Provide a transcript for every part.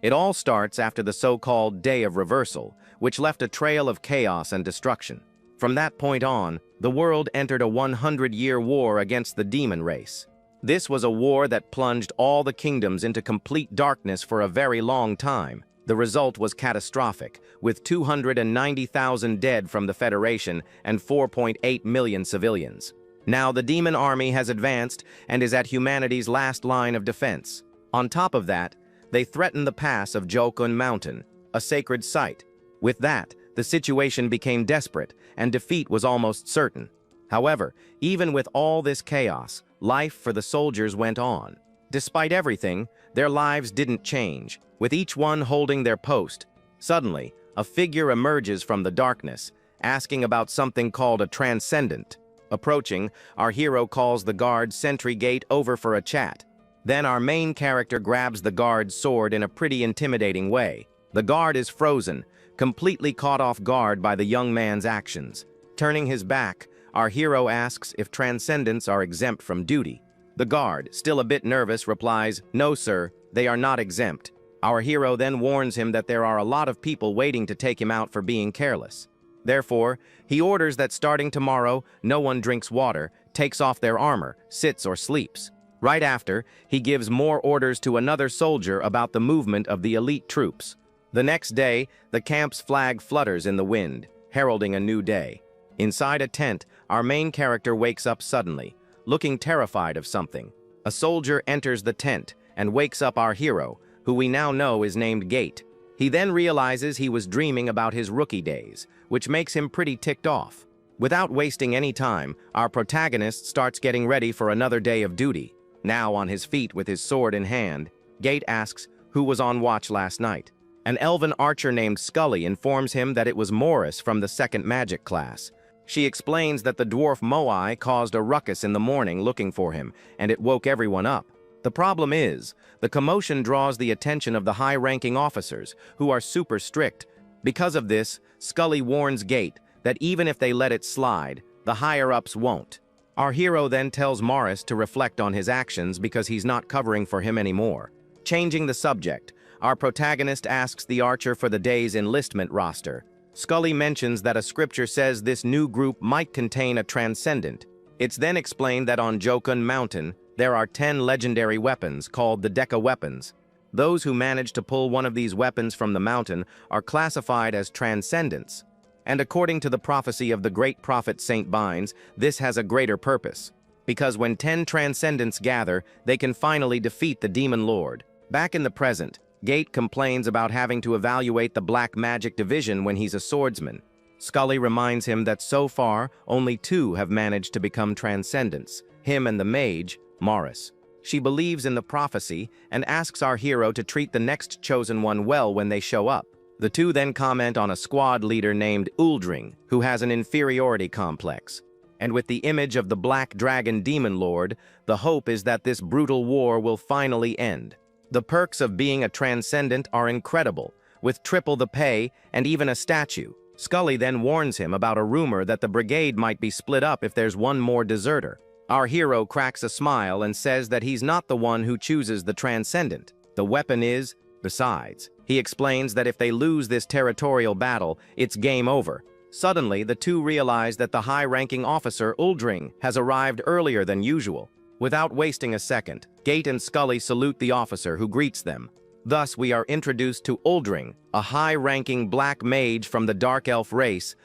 It all starts after the so-called Day of Reversal, which left a trail of chaos and destruction. From that point on, the world entered a 100-year war against the demon race. This was a war that plunged all the kingdoms into complete darkness for a very long time. The result was catastrophic, with 290,000 dead from the Federation and 4.8 million civilians. Now the demon army has advanced and is at humanity's last line of defense. On top of that, they threaten the pass of Jokun Mountain, a sacred site. With that, the situation became desperate, and defeat was almost certain. However, even with all this chaos, life for the soldiers went on. Despite everything, their lives didn't change, with each one holding their post. Suddenly, a figure emerges from the darkness, asking about something called a transcendent. Approaching, our hero calls the guard sentry gate over for a chat. Then our main character grabs the guard's sword in a pretty intimidating way. The guard is frozen, completely caught off guard by the young man's actions. Turning his back, our hero asks if transcendents are exempt from duty. The guard, still a bit nervous, replies, "No, sir, they are not exempt." Our hero then warns him that there are a lot of people waiting to take him out for being careless. Therefore, he orders that starting tomorrow, no one drinks water, takes off their armor, sits or sleeps. Right after, he gives more orders to another soldier about the movement of the elite troops. The next day, the camp's flag flutters in the wind, heralding a new day. Inside a tent, our main character wakes up suddenly, looking terrified of something. A soldier enters the tent and wakes up our hero, who we now know is named Gate. He then realizes he was dreaming about his rookie days, which makes him pretty ticked off. Without wasting any time, our protagonist starts getting ready for another day of duty. Now on his feet with his sword in hand, Gate asks who was on watch last night. An elven archer named Scully informs him that it was Morris from the second magic class. She explains that the dwarf Moai caused a ruckus in the morning looking for him, and it woke everyone up. The problem is, the commotion draws the attention of the high-ranking officers, who are super strict. Because of this, Scully warns Gate that even if they let it slide, the higher-ups won't. Our hero then tells Morris to reflect on his actions because he's not covering for him anymore. Changing the subject, our protagonist asks the archer for the day's enlistment roster. Scully mentions that a scripture says this new group might contain a transcendent. It's then explained that on Jokun Mountain, there are 10 legendary weapons called the Deca weapons. Those who manage to pull one of these weapons from the mountain are classified as transcendents. And according to the prophecy of the great prophet Saint Bynes, this has a greater purpose. Because when 10 transcendents gather, they can finally defeat the demon lord. Back in the present, Gate complains about having to evaluate the black magic division when he's a swordsman. Scully reminds him that so far, only 2 have managed to become transcendents, him and the mage, Morris. She believes in the prophecy and asks our hero to treat the next chosen one well when they show up. The 2 then comment on a squad leader named Uldring, who has an inferiority complex. And with the image of the Black Dragon Demon Lord, the hope is that this brutal war will finally end. The perks of being a transcendent are incredible, with triple the pay and even a statue. Scully then warns him about a rumor that the brigade might be split up if there's one more deserter. Our hero cracks a smile and says that he's not the one who chooses the transcendent. The weapon is, besides. He explains that if they lose this territorial battle, it's game over. Suddenly, the 2 realize that the high-ranking officer, Uldring, has arrived earlier than usual. Without wasting a second, Gate and Scully salute the officer who greets them. Thus, we are introduced to Uldring, a high-ranking black mage from the Dark Elf race.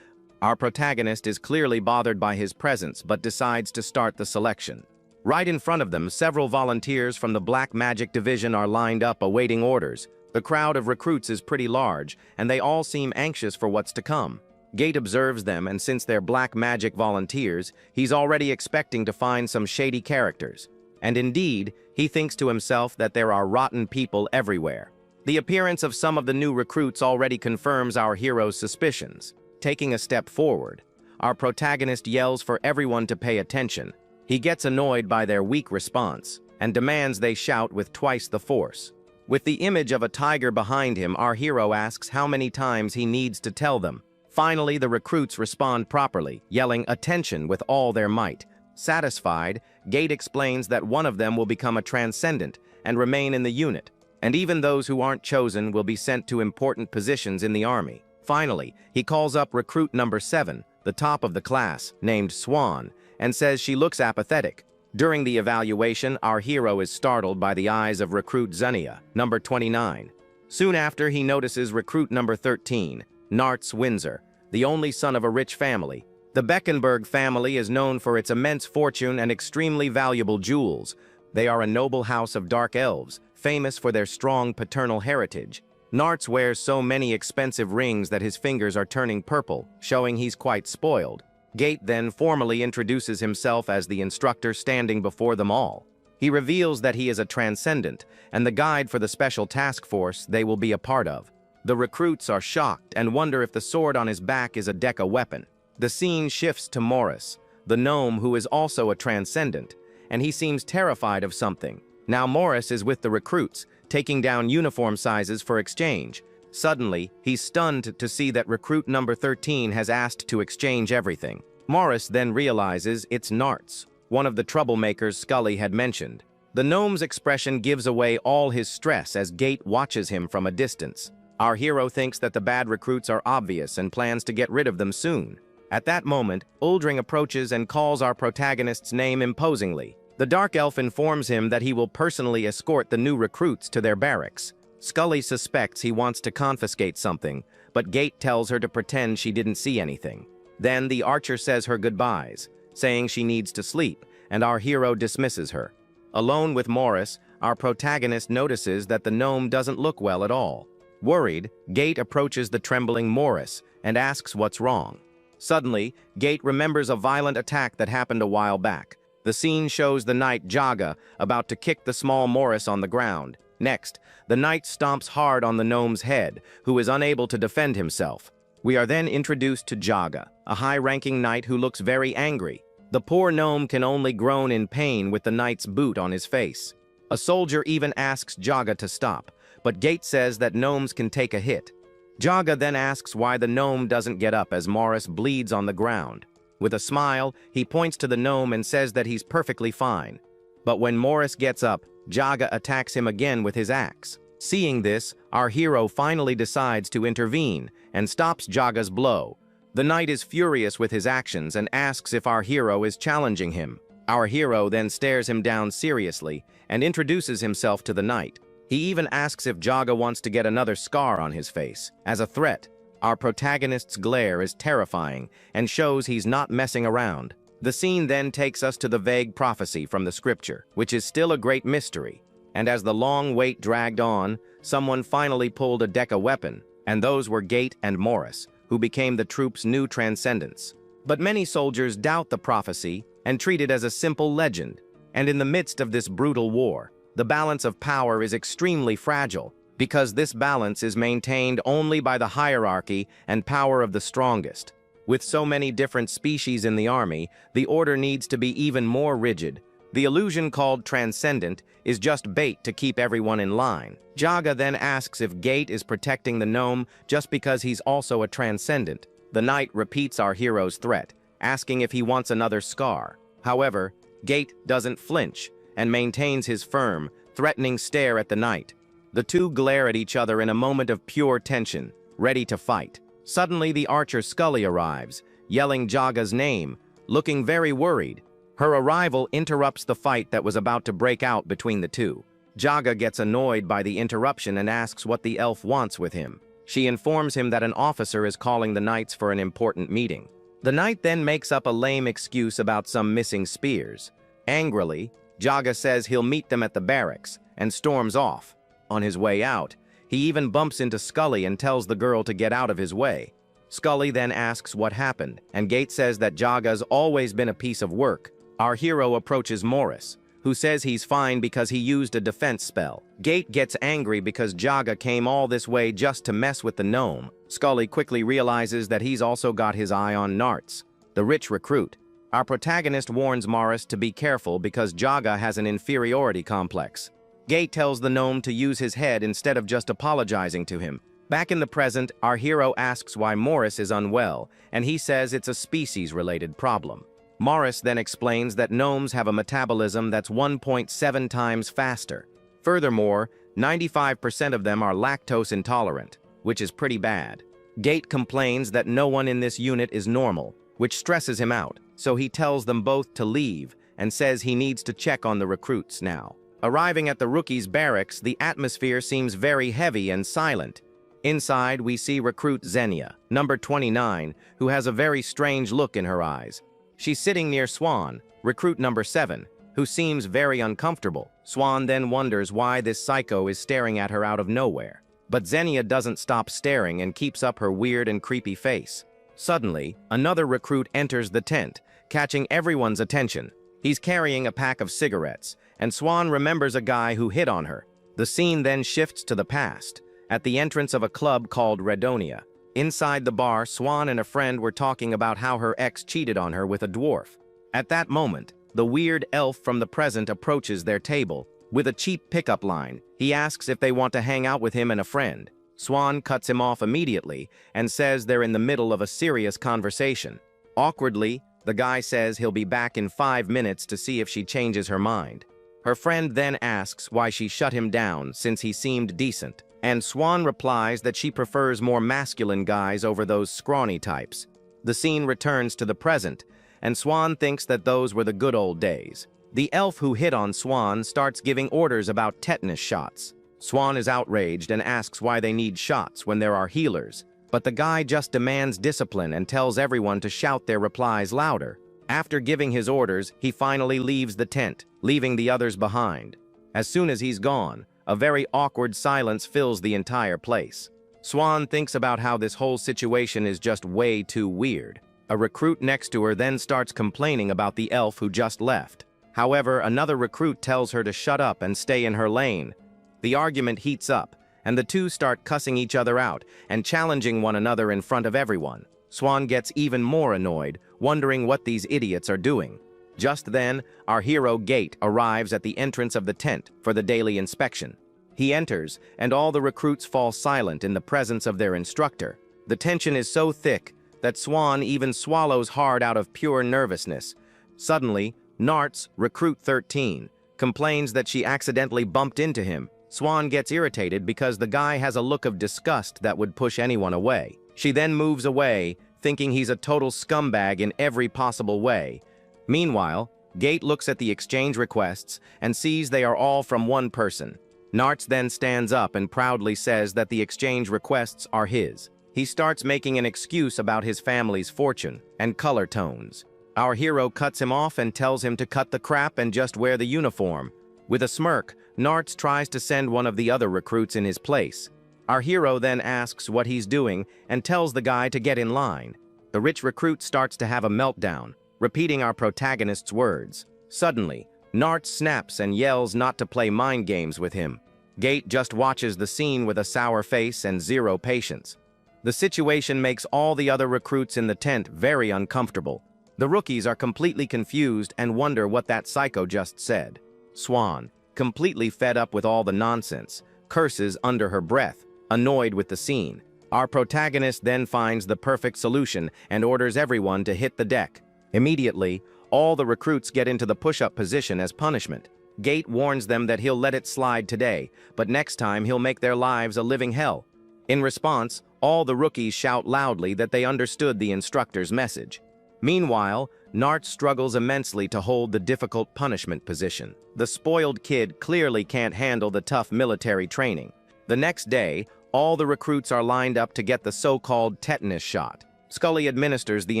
Our protagonist is clearly bothered by his presence but decides to start the selection. Right in front of them, several volunteers from the Black Magic Division are lined up awaiting orders. The crowd of recruits is pretty large, and they all seem anxious for what's to come. Gate observes them, and since they're black magic volunteers, he's already expecting to find some shady characters. And indeed, he thinks to himself that there are rotten people everywhere. The appearance of some of the new recruits already confirms our hero's suspicions. Taking a step forward, our protagonist yells for everyone to pay attention. He gets annoyed by their weak response, and demands they shout with twice the force. With the image of a tiger behind him, our hero asks how many times he needs to tell them. Finally, the recruits respond properly, yelling "attention" with all their might. Satisfied, Gate explains that one of them will become a transcendent and remain in the unit. and even those who aren't chosen will be sent to important positions in the army. Finally, he calls up recruit number 7, the top of the class, named Swan, and says she looks apathetic. During the evaluation, our hero is startled by the eyes of recruit Zunia, number 29. Soon after, he notices recruit number 13, Nartz Windsor, the only son of a rich family. The Beckenberg family is known for its immense fortune and extremely valuable jewels. They are a noble house of dark elves, famous for their strong paternal heritage. Nartz wears so many expensive rings that his fingers are turning purple, showing he's quite spoiled. Gate then formally introduces himself as the instructor standing before them all. He reveals that he is a transcendent, and the guide for the special task force they will be a part of. The recruits are shocked and wonder if the sword on his back is a Deca weapon. The scene shifts to Morris, the gnome who is also a transcendent, and he seems terrified of something. Now Morris is with the recruits, taking down uniform sizes for exchange. Suddenly, he's stunned to see that recruit number 13 has asked to exchange everything. Morris then realizes it's Nartz, one of the troublemakers Scully had mentioned. The gnome's expression gives away all his stress as Gate watches him from a distance. Our hero thinks that the bad recruits are obvious and plans to get rid of them soon. At that moment, Uldring approaches and calls our protagonist's name imposingly. The Dark Elf informs him that he will personally escort the new recruits to their barracks. Scully suspects he wants to confiscate something, but Gate tells her to pretend she didn't see anything. Then the archer says her goodbyes, saying she needs to sleep, and our hero dismisses her. Alone with Morris, our protagonist notices that the gnome doesn't look well at all. Worried, Gate approaches the trembling Morris and asks what's wrong. Suddenly, Gate remembers a violent attack that happened a while back. The scene shows the knight Jaga about to kick the small Morris on the ground. Next, the knight stomps hard on the gnome's head, who is unable to defend himself. We are then introduced to Jaga, a high-ranking knight who looks very angry. The poor gnome can only groan in pain with the knight's boot on his face. A soldier even asks Jaga to stop, but Gate says that gnomes can take a hit. Jaga then asks why the gnome doesn't get up as Morris bleeds on the ground. With a smile, he points to the gnome and says that he's perfectly fine. But when Morris gets up, Jaga attacks him again with his axe. Seeing this, our hero finally decides to intervene and stops Jaga's blow. The knight is furious with his actions and asks if our hero is challenging him. Our hero then stares him down seriously and introduces himself to the knight. He even asks if Jaga wants to get another scar on his face. As a threat, our protagonist's glare is terrifying and shows he's not messing around. The scene then takes us to the vague prophecy from the scripture, which is still a great mystery. And as the long wait dragged on, someone finally pulled a Deca weapon, and those were Gate and Morris, who became the troop's new transcendents. But many soldiers doubt the prophecy and treat it as a simple legend. And in the midst of this brutal war, the balance of power is extremely fragile, because this balance is maintained only by the hierarchy and power of the strongest. With so many different species in the army, the order needs to be even more rigid. The illusion called transcendent is just bait to keep everyone in line. Jaga then asks if Gate is protecting the gnome just because he's also a transcendent. The knight repeats our hero's threat, asking if he wants another scar. However, Gate doesn't flinch and maintains his firm, threatening stare at the knight. The two glare at each other in a moment of pure tension, ready to fight. Suddenly, the archer Scully arrives, yelling Jaga's name, looking very worried. Her arrival interrupts the fight that was about to break out between the two. Jaga gets annoyed by the interruption and asks what the elf wants with him. She informs him that an officer is calling the knights for an important meeting. The knight then makes up a lame excuse about some missing spears. Angrily, Jaga says he'll meet them at the barracks and storms off. On his way out, he even bumps into Scully and tells the girl to get out of his way. Scully then asks what happened, and Gate says that Jaga's always been a piece of work. Our hero approaches Morris, who says he's fine because he used a defense spell. Gate gets angry because Jaga came all this way just to mess with the gnome. Scully quickly realizes that he's also got his eye on Nartz, the rich recruit. Our protagonist warns Morris to be careful because Jaga has an inferiority complex. Gate tells the gnome to use his head instead of just apologizing to him. Back in the present, our hero asks why Morris is unwell, and he says it's a species-related problem. Morris then explains that gnomes have a metabolism that's 1.7 times faster. Furthermore, 95% of them are lactose intolerant, which is pretty bad. Gate complains that no one in this unit is normal, which stresses him out, so he tells them both to leave and says he needs to check on the recruits now. Arriving at the rookies' barracks, the atmosphere seems very heavy and silent. Inside, we see recruit Xenia, number 29, who has a very strange look in her eyes. She's sitting near Swan, recruit number 7, who seems very uncomfortable. Swan then wonders why this psycho is staring at her out of nowhere. But Xenia doesn't stop staring and keeps up her weird and creepy face. Suddenly, another recruit enters the tent, catching everyone's attention. He's carrying a pack of cigarettes, and Swan remembers a guy who hit on her. The scene then shifts to the past, at the entrance of a club called Redonia. Inside the bar, Swan and a friend were talking about how her ex cheated on her with a dwarf. At that moment, the weird elf from the present approaches their table. With a cheap pickup line, he asks if they want to hang out with him and a friend. Swan cuts him off immediately and says they're in the middle of a serious conversation. Awkwardly, the guy says he'll be back in 5 minutes to see if she changes her mind. Her friend then asks why she shut him down since he seemed decent, and Swan replies that she prefers more masculine guys over those scrawny types. The scene returns to the present, and Swan thinks that those were the good old days. The elf who hit on Swan starts giving orders about tetanus shots. Swan is outraged and asks why they need shots when there are healers, but the guy just demands discipline and tells everyone to shout their replies louder. After giving his orders, he finally leaves the tent, leaving the others behind. As soon as he's gone, a very awkward silence fills the entire place. Swan thinks about how this whole situation is just way too weird. A recruit next to her then starts complaining about the elf who just left. However, another recruit tells her to shut up and stay in her lane. The argument heats up, and the two start cussing each other out and challenging one another in front of everyone. Swan gets even more annoyed, wondering what these idiots are doing. Just then, our hero Gate arrives at the entrance of the tent for the daily inspection. He enters, and all the recruits fall silent in the presence of their instructor. The tension is so thick that Swan even swallows hard out of pure nervousness. Suddenly, Nartz, recruit 13, complains that she accidentally bumped into him. Swan gets irritated because the guy has a look of disgust that would push anyone away. She then moves away, thinking he's a total scumbag in every possible way. Meanwhile, Gate looks at the exchange requests and sees they are all from one person. Nartz then stands up and proudly says that the exchange requests are his. He starts making an excuse about his family's fortune and color tones. Our hero cuts him off and tells him to cut the crap and just wear the uniform. With a smirk, Nartz tries to send one of the other recruits in his place. Our hero then asks what he's doing and tells the guy to get in line. The rich recruit starts to have a meltdown, repeating our protagonist's words. Suddenly, Nartz snaps and yells not to play mind games with him. Gate just watches the scene with a sour face and zero patience. The situation makes all the other recruits in the tent very uncomfortable. The rookies are completely confused and wonder what that psycho just said. Swan, completely fed up with all the nonsense, curses under her breath, annoyed with the scene. Our protagonist then finds the perfect solution and orders everyone to hit the deck. Immediately, all the recruits get into the push-up position as punishment. Gate warns them that he'll let it slide today, but next time he'll make their lives a living hell. In response, all the rookies shout loudly that they understood the instructor's message. Meanwhile, Nartz struggles immensely to hold the difficult punishment position. The spoiled kid clearly can't handle the tough military training. The next day, all the recruits are lined up to get the so-called tetanus shot. Scully administers the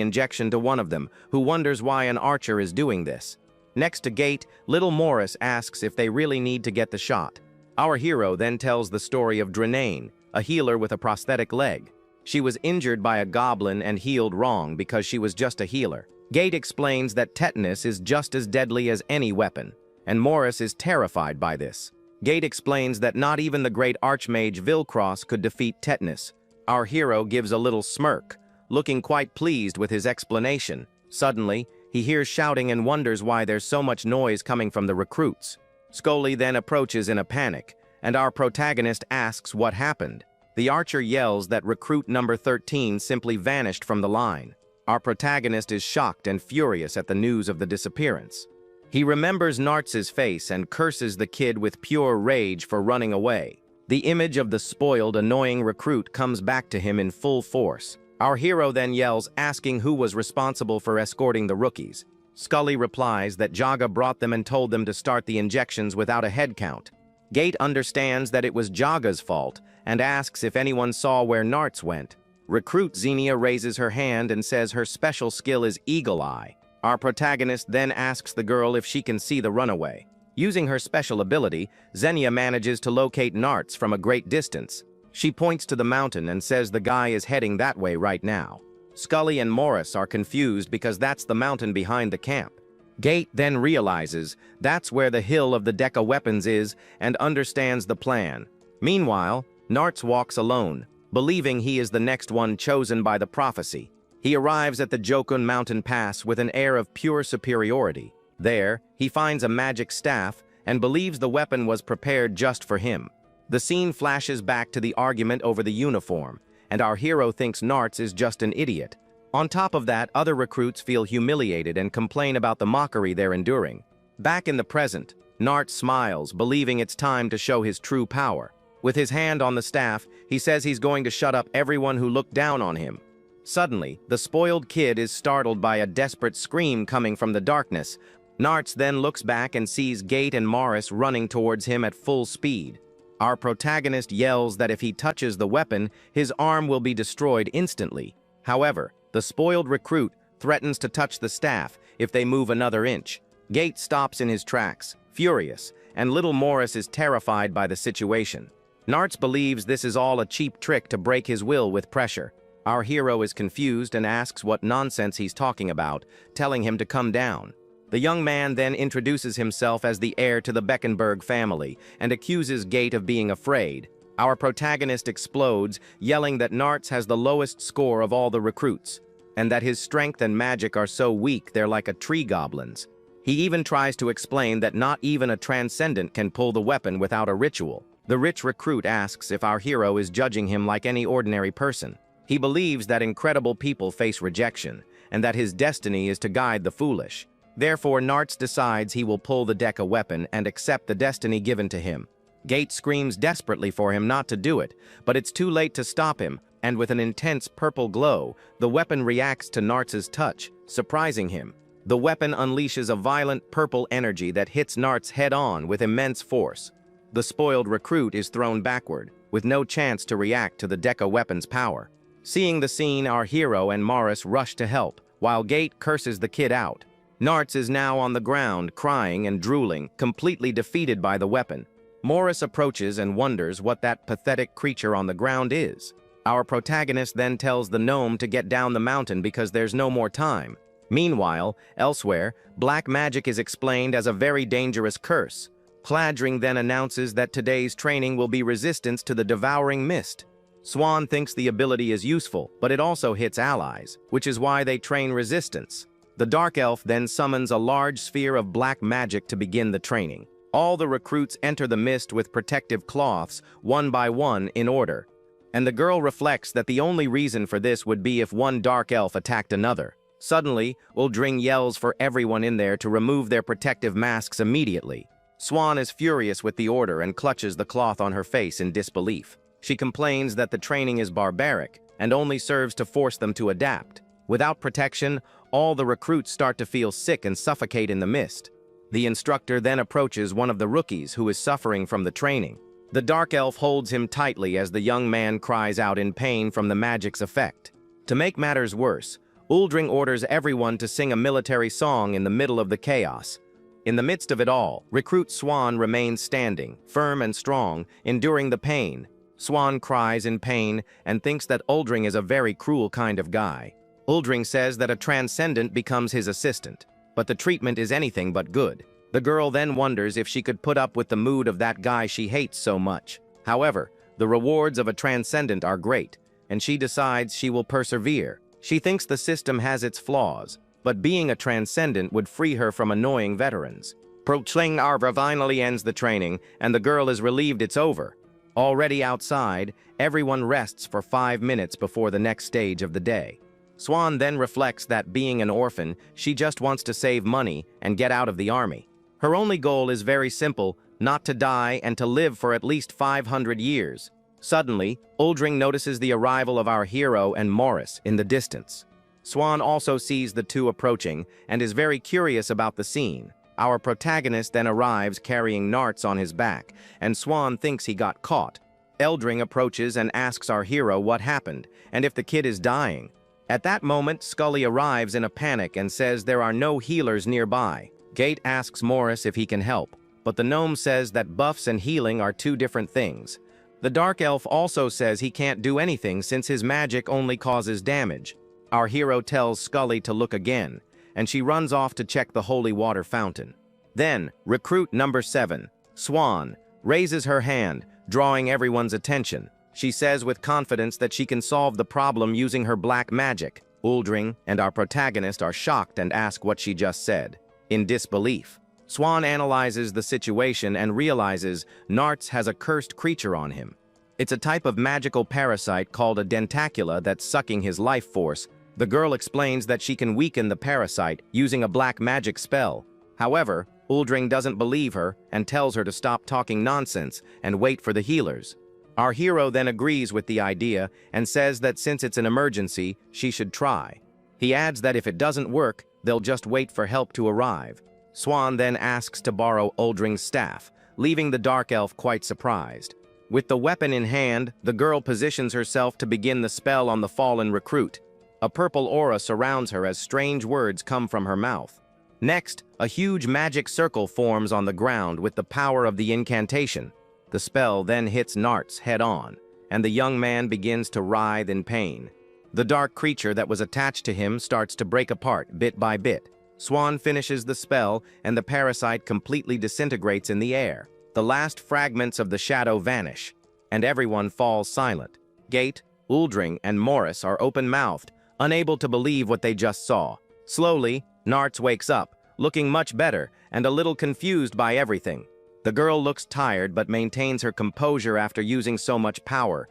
injection to one of them, who wonders why an archer is doing this. Next to Gate, little Morris asks if they really need to get the shot. Our hero then tells the story of Drenane, a healer with a prosthetic leg. She was injured by a goblin and healed wrong because she was just a healer. Gate explains that tetanus is just as deadly as any weapon, and Morris is terrified by this. Gate explains that not even the great archmage Vilcross could defeat tetanus. Our hero gives a little smirk, looking quite pleased with his explanation. Suddenly, he hears shouting and wonders why there's so much noise coming from the recruits. Scully then approaches in a panic, and our protagonist asks what happened. The archer yells that recruit number 13 simply vanished from the line. Our protagonist is shocked and furious at the news of the disappearance. He remembers Nartz's face and curses the kid with pure rage for running away. The image of the spoiled, annoying recruit comes back to him in full force. Our hero then yells, asking who was responsible for escorting the rookies. Scully replies that Jaga brought them and told them to start the injections without a head count. Gate understands that it was Jaga's fault and asks if anyone saw where Nartz went. Recruit Xenia raises her hand and says her special skill is Eagle Eye. Our protagonist then asks the girl if she can see the runaway. Using her special ability, Xenia manages to locate Nartz from a great distance. She points to the mountain and says the guy is heading that way right now. Scully and Morris are confused because that's the mountain behind the camp. Gate then realizes that's where the hill of the Deca weapons is and understands the plan. Meanwhile, Nartz walks alone, believing he is the next one chosen by the prophecy. He arrives at the Jokun mountain pass with an air of pure superiority. There, he finds a magic staff and believes the weapon was prepared just for him. The scene flashes back to the argument over the uniform, and our hero thinks Nartz is just an idiot. On top of that, other recruits feel humiliated and complain about the mockery they're enduring. Back in the present, Nartz smiles, believing it's time to show his true power. With his hand on the staff, he says he's going to shut up everyone who looked down on him. Suddenly, the spoiled kid is startled by a desperate scream coming from the darkness. Nartz then looks back and sees Gate and Morris running towards him at full speed. Our protagonist yells that if he touches the weapon, his arm will be destroyed instantly. However, the spoiled recruit threatens to touch the staff if they move another inch. Gate stops in his tracks, furious, and little Morris is terrified by the situation. Nartz believes this is all a cheap trick to break his will with pressure. Our hero is confused and asks what nonsense he's talking about, telling him to come down. The young man then introduces himself as the heir to the Beckenberg family and accuses Gate of being afraid. Our protagonist explodes, yelling that Nartz has the lowest score of all the recruits, and that his strength and magic are so weak they're like a tree goblins. He even tries to explain that not even a transcendent can pull the weapon without a ritual. The rich recruit asks if our hero is judging him like any ordinary person. He believes that incredible people face rejection, and that his destiny is to guide the foolish. Therefore, Nartz decides he will pull the Deca weapon and accept the destiny given to him. Gate screams desperately for him not to do it, but it's too late to stop him, and with an intense purple glow, the weapon reacts to Nartz's touch, surprising him. The weapon unleashes a violent purple energy that hits Nartz head-on with immense force. The spoiled recruit is thrown backward, with no chance to react to the Deca weapon's power. Seeing the scene, our hero and Morris rush to help, while Gate curses the kid out. Nartz is now on the ground, crying and drooling, completely defeated by the weapon. Morris approaches and wonders what that pathetic creature on the ground is. Our protagonist then tells the gnome to get down the mountain because there's no more time. Meanwhile, elsewhere, black magic is explained as a very dangerous curse. Cladring then announces that today's training will be resistance to the devouring mist. Swan thinks the ability is useful, but it also hits allies, which is why they train resistance. The Dark Elf then summons a large sphere of black magic to begin the training. All the recruits enter the mist with protective cloths, one by one, in order. And the girl reflects that the only reason for this would be if one Dark Elf attacked another. Suddenly, Uldring yells for everyone in there to remove their protective masks immediately. Swan is furious with the order and clutches the cloth on her face in disbelief. She complains that the training is barbaric and only serves to force them to adapt. Without protection, all the recruits start to feel sick and suffocate in the mist. The instructor then approaches one of the rookies who is suffering from the training. The Dark Elf holds him tightly as the young man cries out in pain from the magic's effect. To make matters worse, Uldring orders everyone to sing a military song in the middle of the chaos. In the midst of it all, recruit Swan remains standing, firm and strong, enduring the pain. Swan cries in pain and thinks that Uldring is a very cruel kind of guy. Uldring says that a transcendent becomes his assistant, but the treatment is anything but good. The girl then wonders if she could put up with the mood of that guy she hates so much. However, the rewards of a transcendent are great, and she decides she will persevere. She thinks the system has its flaws, but being a transcendent would free her from annoying veterans. Procling Arbor finally ends the training, and the girl is relieved it's over. Already outside, everyone rests for 5 minutes before the next stage of the day. Swan then reflects that being an orphan, she just wants to save money and get out of the army. Her only goal is very simple, not to die and to live for at least 500 years. Suddenly, Uldring notices the arrival of our hero and Morris in the distance. Swan also sees the two approaching and is very curious about the scene. Our protagonist then arrives carrying Narts on his back, and Swan thinks he got caught. Uldring approaches and asks our hero what happened, and if the kid is dying. At that moment, Scully arrives in a panic and says there are no healers nearby. Gate asks Morris if he can help, but the gnome says that buffs and healing are two different things. The dark elf also says he can't do anything since his magic only causes damage. Our hero tells Scully to look again, and she runs off to check the holy water fountain. Then, recruit number 7, Swan, raises her hand, drawing everyone's attention. She says with confidence that she can solve the problem using her black magic. Uldring and our protagonist are shocked and ask what she just said. In disbelief, Swan analyzes the situation and realizes Narts has a cursed creature on him. It's a type of magical parasite called a dentacula that's sucking his life force. The girl explains that she can weaken the parasite using a black magic spell. However, Uldring doesn't believe her and tells her to stop talking nonsense and wait for the healers. Our hero then agrees with the idea and says that since it's an emergency, she should try. He adds that if it doesn't work, they'll just wait for help to arrive. Swan then asks to borrow Uldring's staff, leaving the dark elf quite surprised. With the weapon in hand, the girl positions herself to begin the spell on the fallen recruit. A purple aura surrounds her as strange words come from her mouth. Next, a huge magic circle forms on the ground with the power of the incantation. The spell then hits Narts head-on, and the young man begins to writhe in pain. The dark creature that was attached to him starts to break apart bit by bit. Swan finishes the spell, and the parasite completely disintegrates in the air. The last fragments of the shadow vanish, and everyone falls silent. Gate, Uldring, and Morris are open-mouthed, unable to believe what they just saw. Slowly, Narts wakes up, looking much better and a little confused by everything. The girl looks tired but maintains her composure after using so much power.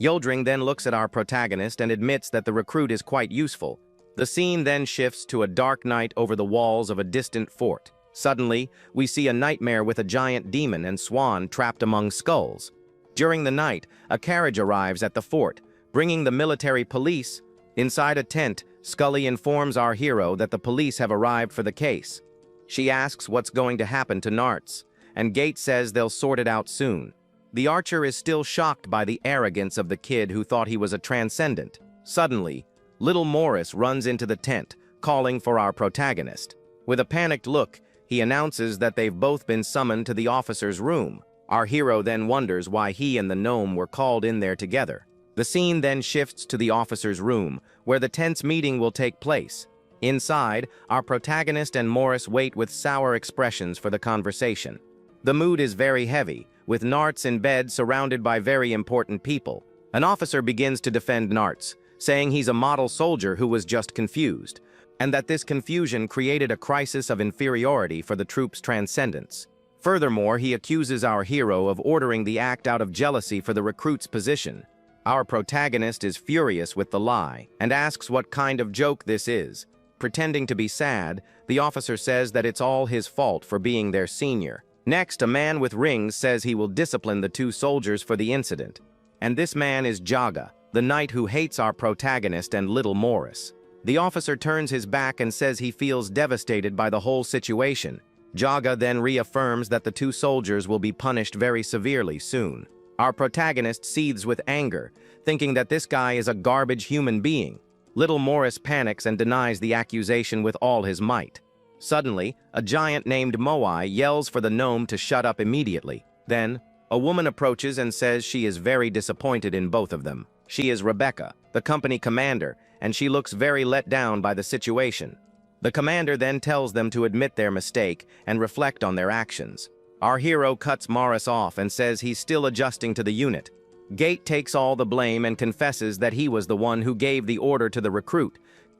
Uldring then looks at our protagonist and admits that the recruit is quite useful. The scene then shifts to a dark night over the walls of a distant fort. Suddenly, we see a nightmare with a giant demon and Swan trapped among skulls. During the night, a carriage arrives at the fort, bringing the military police. Inside a tent, Scully informs our hero that the police have arrived for the case. She asks what's going to happen to Narts, and Gate says they'll sort it out soon. The archer is still shocked by the arrogance of the kid who thought he was a transcendent. Suddenly, little Morris runs into the tent, calling for our protagonist. With a panicked look, he announces that they've both been summoned to the officer's room. Our hero then wonders why he and the gnome were called in there together. The scene then shifts to the officer's room, where the tense meeting will take place. Inside, our protagonist and Morris wait with sour expressions for the conversation. The mood is very heavy, with Narts in bed surrounded by very important people. An officer begins to defend Narts, saying he's a model soldier who was just confused, and that this confusion created a crisis of inferiority for the troops' transcendence. Furthermore, he accuses our hero of ordering the act out of jealousy for the recruit's position. Our protagonist is furious with the lie and asks what kind of joke this is. Pretending to be sad, the officer says that it's all his fault for being their senior. Next, a man with rings says he will discipline the two soldiers for the incident. And this man is Jaga, the knight who hates our protagonist and little Morris. The officer turns his back and says he feels devastated by the whole situation. Jaga then reaffirms that the two soldiers will be punished very severely soon. Our protagonist seethes with anger, thinking that this guy is a garbage human being. Little Morris panics and denies the accusation with all his might. Suddenly, a giant named Moai yells for the gnome to shut up immediately. Then, a woman approaches and says she is very disappointed in both of them. She is Rebecca, the company commander, and she looks very let down by the situation. The commander then tells them to admit their mistake and reflect on their actions. Our hero cuts Morris off and says he's still adjusting to the unit. Gate takes all the blame and confesses that he was the one who gave the order to the recruit.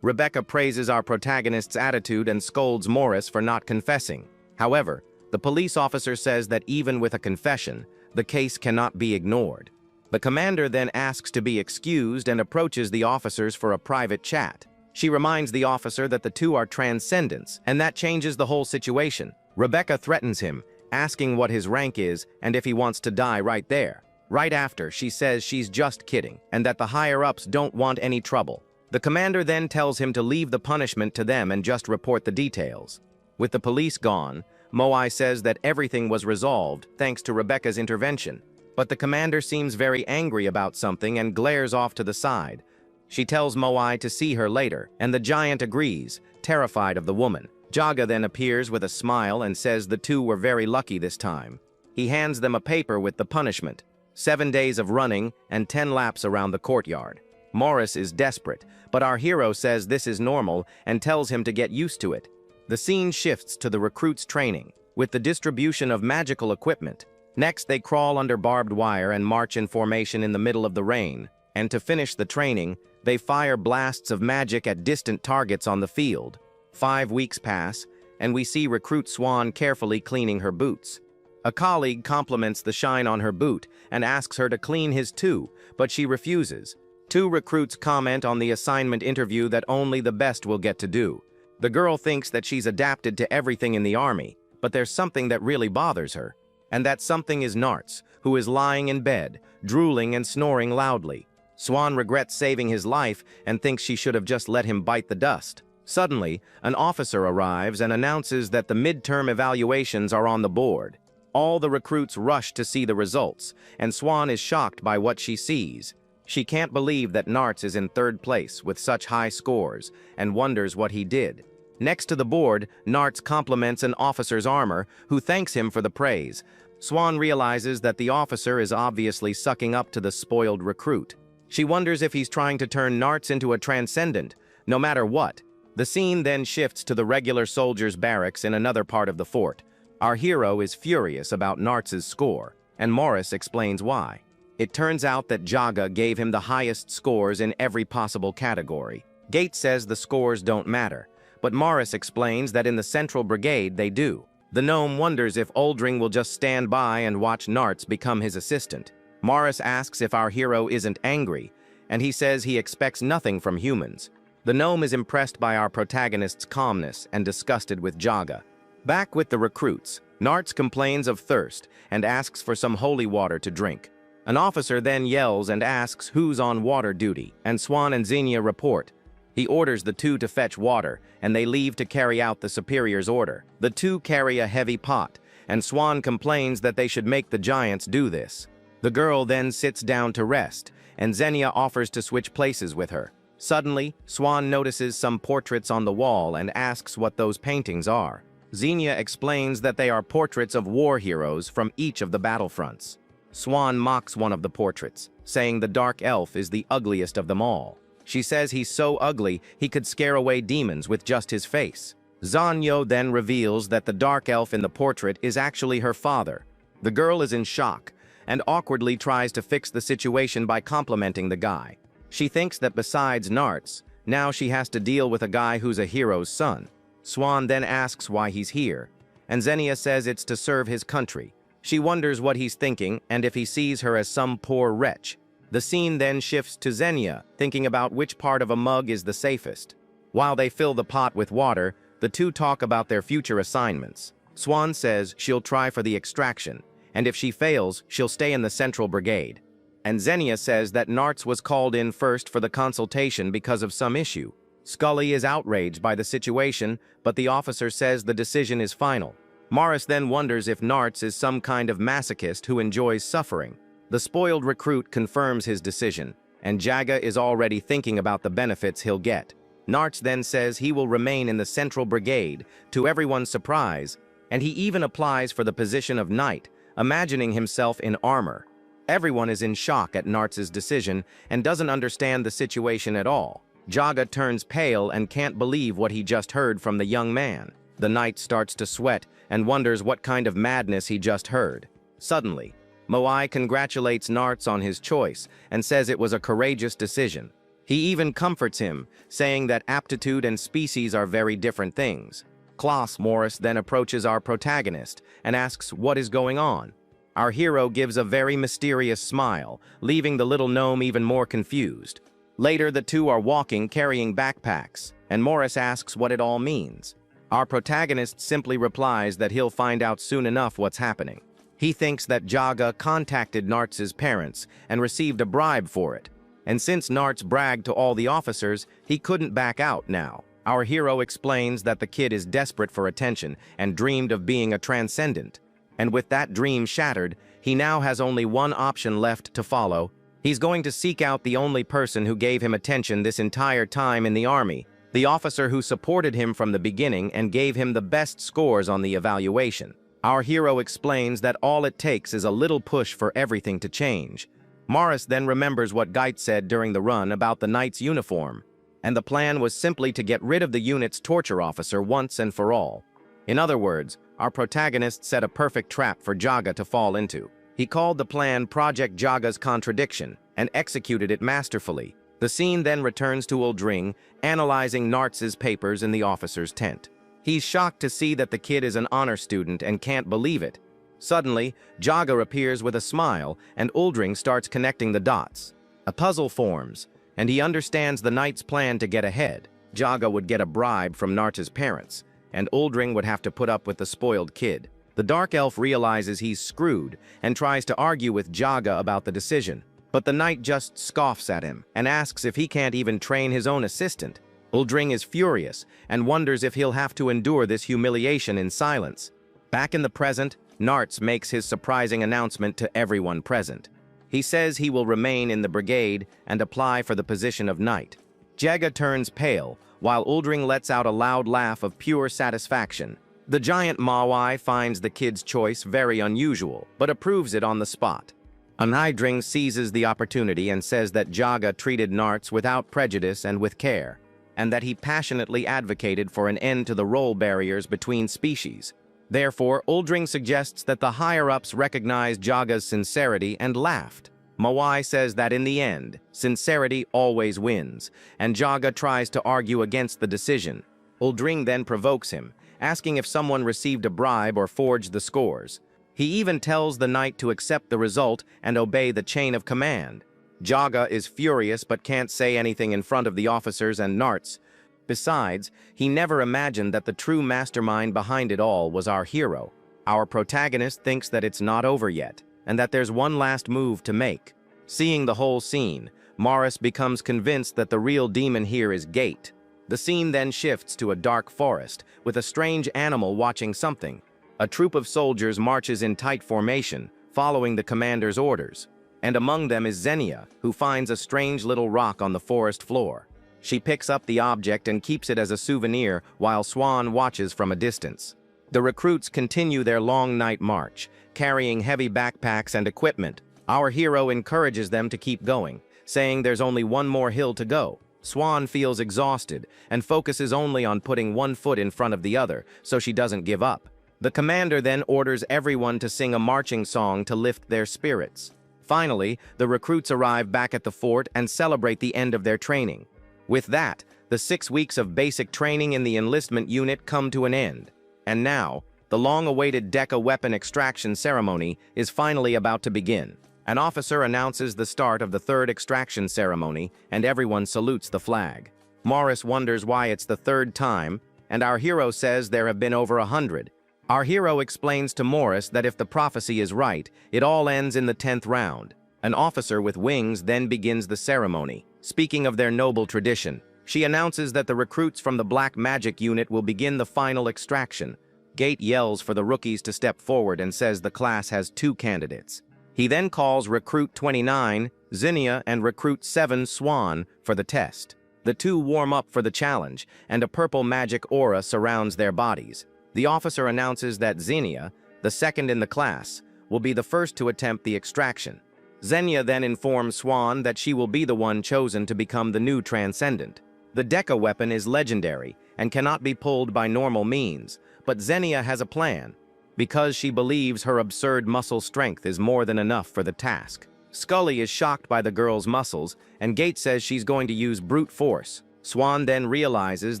Rebecca praises our protagonist's attitude and scolds Morris for not confessing. However, the police officer says that even with a confession, the case cannot be ignored. The commander then asks to be excused and approaches the officers for a private chat. She reminds the officer that the two are transcendents, and that changes the whole situation. Rebecca threatens him, asking what his rank is and if he wants to die right there. Right after, she says she's just kidding, and that the higher-ups don't want any trouble. The commander then tells him to leave the punishment to them and just report the details. With the police gone, Moai says that everything was resolved thanks to Rebecca's intervention. But the commander seems very angry about something and glares off to the side. She tells Moai to see her later, and the giant agrees, terrified of the woman. Jaga then appears with a smile and says the two were very lucky this time. He hands them a paper with the punishment: 7 days of running and 10 laps around the courtyard. Morris is desperate, but our hero says this is normal and tells him to get used to it. The scene shifts to the recruits' training, with the distribution of magical equipment. Next, they crawl under barbed wire and march in formation in the middle of the rain. And to finish the training, they fire blasts of magic at distant targets on the field. 5 weeks pass, and we see recruit Swan carefully cleaning her boots. A colleague compliments the shine on her boot and asks her to clean his too, but she refuses. 2 recruits comment on the assignment interview that only the best will get to do. The girl thinks that she's adapted to everything in the army, but there's something that really bothers her. And that something is Narts, who is lying in bed, drooling and snoring loudly. Swan regrets saving his life and thinks she should have just let him bite the dust. Suddenly, an officer arrives and announces that the midterm evaluations are on the board. All the recruits rush to see the results, and Swan is shocked by what she sees. She can't believe that Narts is in 3rd place with such high scores, and wonders what he did. Next to the board, Narts compliments an officer's armor, who thanks him for the praise. Swan realizes that the officer is obviously sucking up to the spoiled recruit. She wonders if he's trying to turn Narts into a transcendent, no matter what. The scene then shifts to the regular soldiers' barracks in another part of the fort. Our hero is furious about Narts' score, and Morris explains why. It turns out that Jaga gave him the highest scores in every possible category. Gates says the scores don't matter, but Morris explains that in the Central Brigade they do. The gnome wonders if Oldring will just stand by and watch Narts become his assistant. Morris asks if our hero isn't angry, and he says he expects nothing from humans. The gnome is impressed by our protagonist's calmness and disgusted with Jaga. Back with the recruits, Narts complains of thirst and asks for some holy water to drink. An officer then yells and asks who's on water duty, and Swan and Xenia report. He orders the 2 to fetch water, and they leave to carry out the superior's order. The 2 carry a heavy pot, and Swan complains that they should make the giants do this. The girl then sits down to rest, and Xenia offers to switch places with her. Suddenly, Swan notices some portraits on the wall and asks what those paintings are. Xenia explains that they are portraits of war heroes from each of the battlefronts. Swan mocks one of the portraits, saying the dark elf is the ugliest of them all. She says he's so ugly he could scare away demons with just his face. Zanyo then reveals that the dark elf in the portrait is actually her father. The girl is in shock and awkwardly tries to fix the situation by complimenting the guy. She thinks that besides Narts, now she has to deal with a guy who's a hero's son. Swan then asks why he's here, and Xenia says it's to serve his country. She wonders what he's thinking and if he sees her as some poor wretch. The scene then shifts to Xenia, thinking about which part of a mug is the safest. While they fill the pot with water, the 2 talk about their future assignments. Swan says she'll try for the extraction, and if she fails, she'll stay in the Central Brigade. And Xenia says that Narts was called in first for the consultation because of some issue. Scully is outraged by the situation, but the officer says the decision is final. Morris then wonders if Narts is some kind of masochist who enjoys suffering. The spoiled recruit confirms his decision, and Jaga is already thinking about the benefits he'll get. Narts then says he will remain in the Central Brigade, to everyone's surprise, and he even applies for the position of knight, imagining himself in armor. Everyone is in shock at Narts' decision and doesn't understand the situation at all. Jaga turns pale and can't believe what he just heard from the young man. The knight starts to sweat and wonders what kind of madness he just heard. Suddenly, Moai congratulates Narts on his choice and says it was a courageous decision. He even comforts him, saying that aptitude and species are very different things. Klaus Morris then approaches our protagonist and asks what is going on. Our hero gives a very mysterious smile, leaving the little gnome even more confused. Later, the two are walking carrying backpacks, and Morris asks what it all means. Our protagonist simply replies that he'll find out soon enough what's happening. He thinks that Jaga contacted Nartz's parents and received a bribe for it. And since Nartz bragged to all the officers, he couldn't back out now. Our hero explains that the kid is desperate for attention and dreamed of being a transcendent. And with that dream shattered, he now has only one option left to follow. He's going to seek out the only person who gave him attention this entire time in the army, the officer who supported him from the beginning and gave him the best scores on the evaluation. Our hero explains that all it takes is a little push for everything to change. Morris then remembers what Geit said during the run about the knight's uniform, and the plan was simply to get rid of the unit's torture officer once and for all. In other words, our protagonist set a perfect trap for Jaga to fall into. He called the plan Project Jaga's Contradiction and executed it masterfully. The scene then returns to Uldring, analyzing Nartz's papers in the officer's tent. He's shocked to see that the kid is an honor student and can't believe it. Suddenly, Jaga appears with a smile, and Uldring starts connecting the dots. A puzzle forms, and he understands the knight's plan to get ahead. Jaga would get a bribe from Nartz's parents, and Uldring would have to put up with the spoiled kid. The dark elf realizes he's screwed and tries to argue with Jaga about the decision, but the knight just scoffs at him and asks if he can't even train his own assistant. Uldring is furious and wonders if he'll have to endure this humiliation in silence. Back in the present, Nartz makes his surprising announcement to everyone present. He says he will remain in the brigade and apply for the position of knight. Jaga turns pale, while Uldring lets out a loud laugh of pure satisfaction. The giant Mawai finds the kid's choice very unusual, but approves it on the spot. Uldring seizes the opportunity and says that Jaga treated Nartz without prejudice and with care, and that he passionately advocated for an end to the role barriers between species. Therefore, Uldring suggests that the higher-ups recognize Jaga's sincerity and laughed. Mawai says that in the end, sincerity always wins, and Jaga tries to argue against the decision. Uldring then provokes him, asking if someone received a bribe or forged the scores. He even tells the knight to accept the result and obey the chain of command. Jaga is furious but can't say anything in front of the officers and Nartz. Besides, he never imagined that the true mastermind behind it all was our hero. Our protagonist thinks that it's not over yet, and that there's one last move to make. Seeing the whole scene, Morris becomes convinced that the real demon here is Geit. The scene then shifts to a dark forest, with a strange animal watching something. A troop of soldiers marches in tight formation, following the commander's orders. And among them is Xenia, who finds a strange little rock on the forest floor. She picks up the object and keeps it as a souvenir while Swan watches from a distance. The recruits continue their long night march, carrying heavy backpacks and equipment. Our hero encourages them to keep going, saying there's only one more hill to go. Swan feels exhausted and focuses only on putting one foot in front of the other so she doesn't give up. The commander then orders everyone to sing a marching song to lift their spirits. Finally, the recruits arrive back at the fort and celebrate the end of their training. With that, the 6 weeks of basic training in the enlistment unit come to an end. And now, the long-awaited Deca weapon extraction ceremony is finally about to begin. An officer announces the start of the third extraction ceremony, and everyone salutes the flag. Morris wonders why it's the third time, and our hero says there have been over 100. Our hero explains to Morris that if the prophecy is right, it all ends in the 10th round. An officer with wings then begins the ceremony. Speaking of their noble tradition, she announces that the recruits from the Black Magic unit will begin the final extraction. Geit yells for the rookies to step forward and says the class has 2 candidates. He then calls Recruit 29, Xenia, and Recruit 7, Swan, for the test. The two warm up for the challenge, and a purple magic aura surrounds their bodies. The officer announces that Xenia, the second in the class, will be the first to attempt the extraction. Xenia then informs Swan that she will be the one chosen to become the new Transcendent. The Deca weapon is legendary and cannot be pulled by normal means, but Xenia has a plan, because she believes her absurd muscle strength is more than enough for the task. Scully is shocked by the girl's muscles, and Geit says she's going to use brute force. Swan then realizes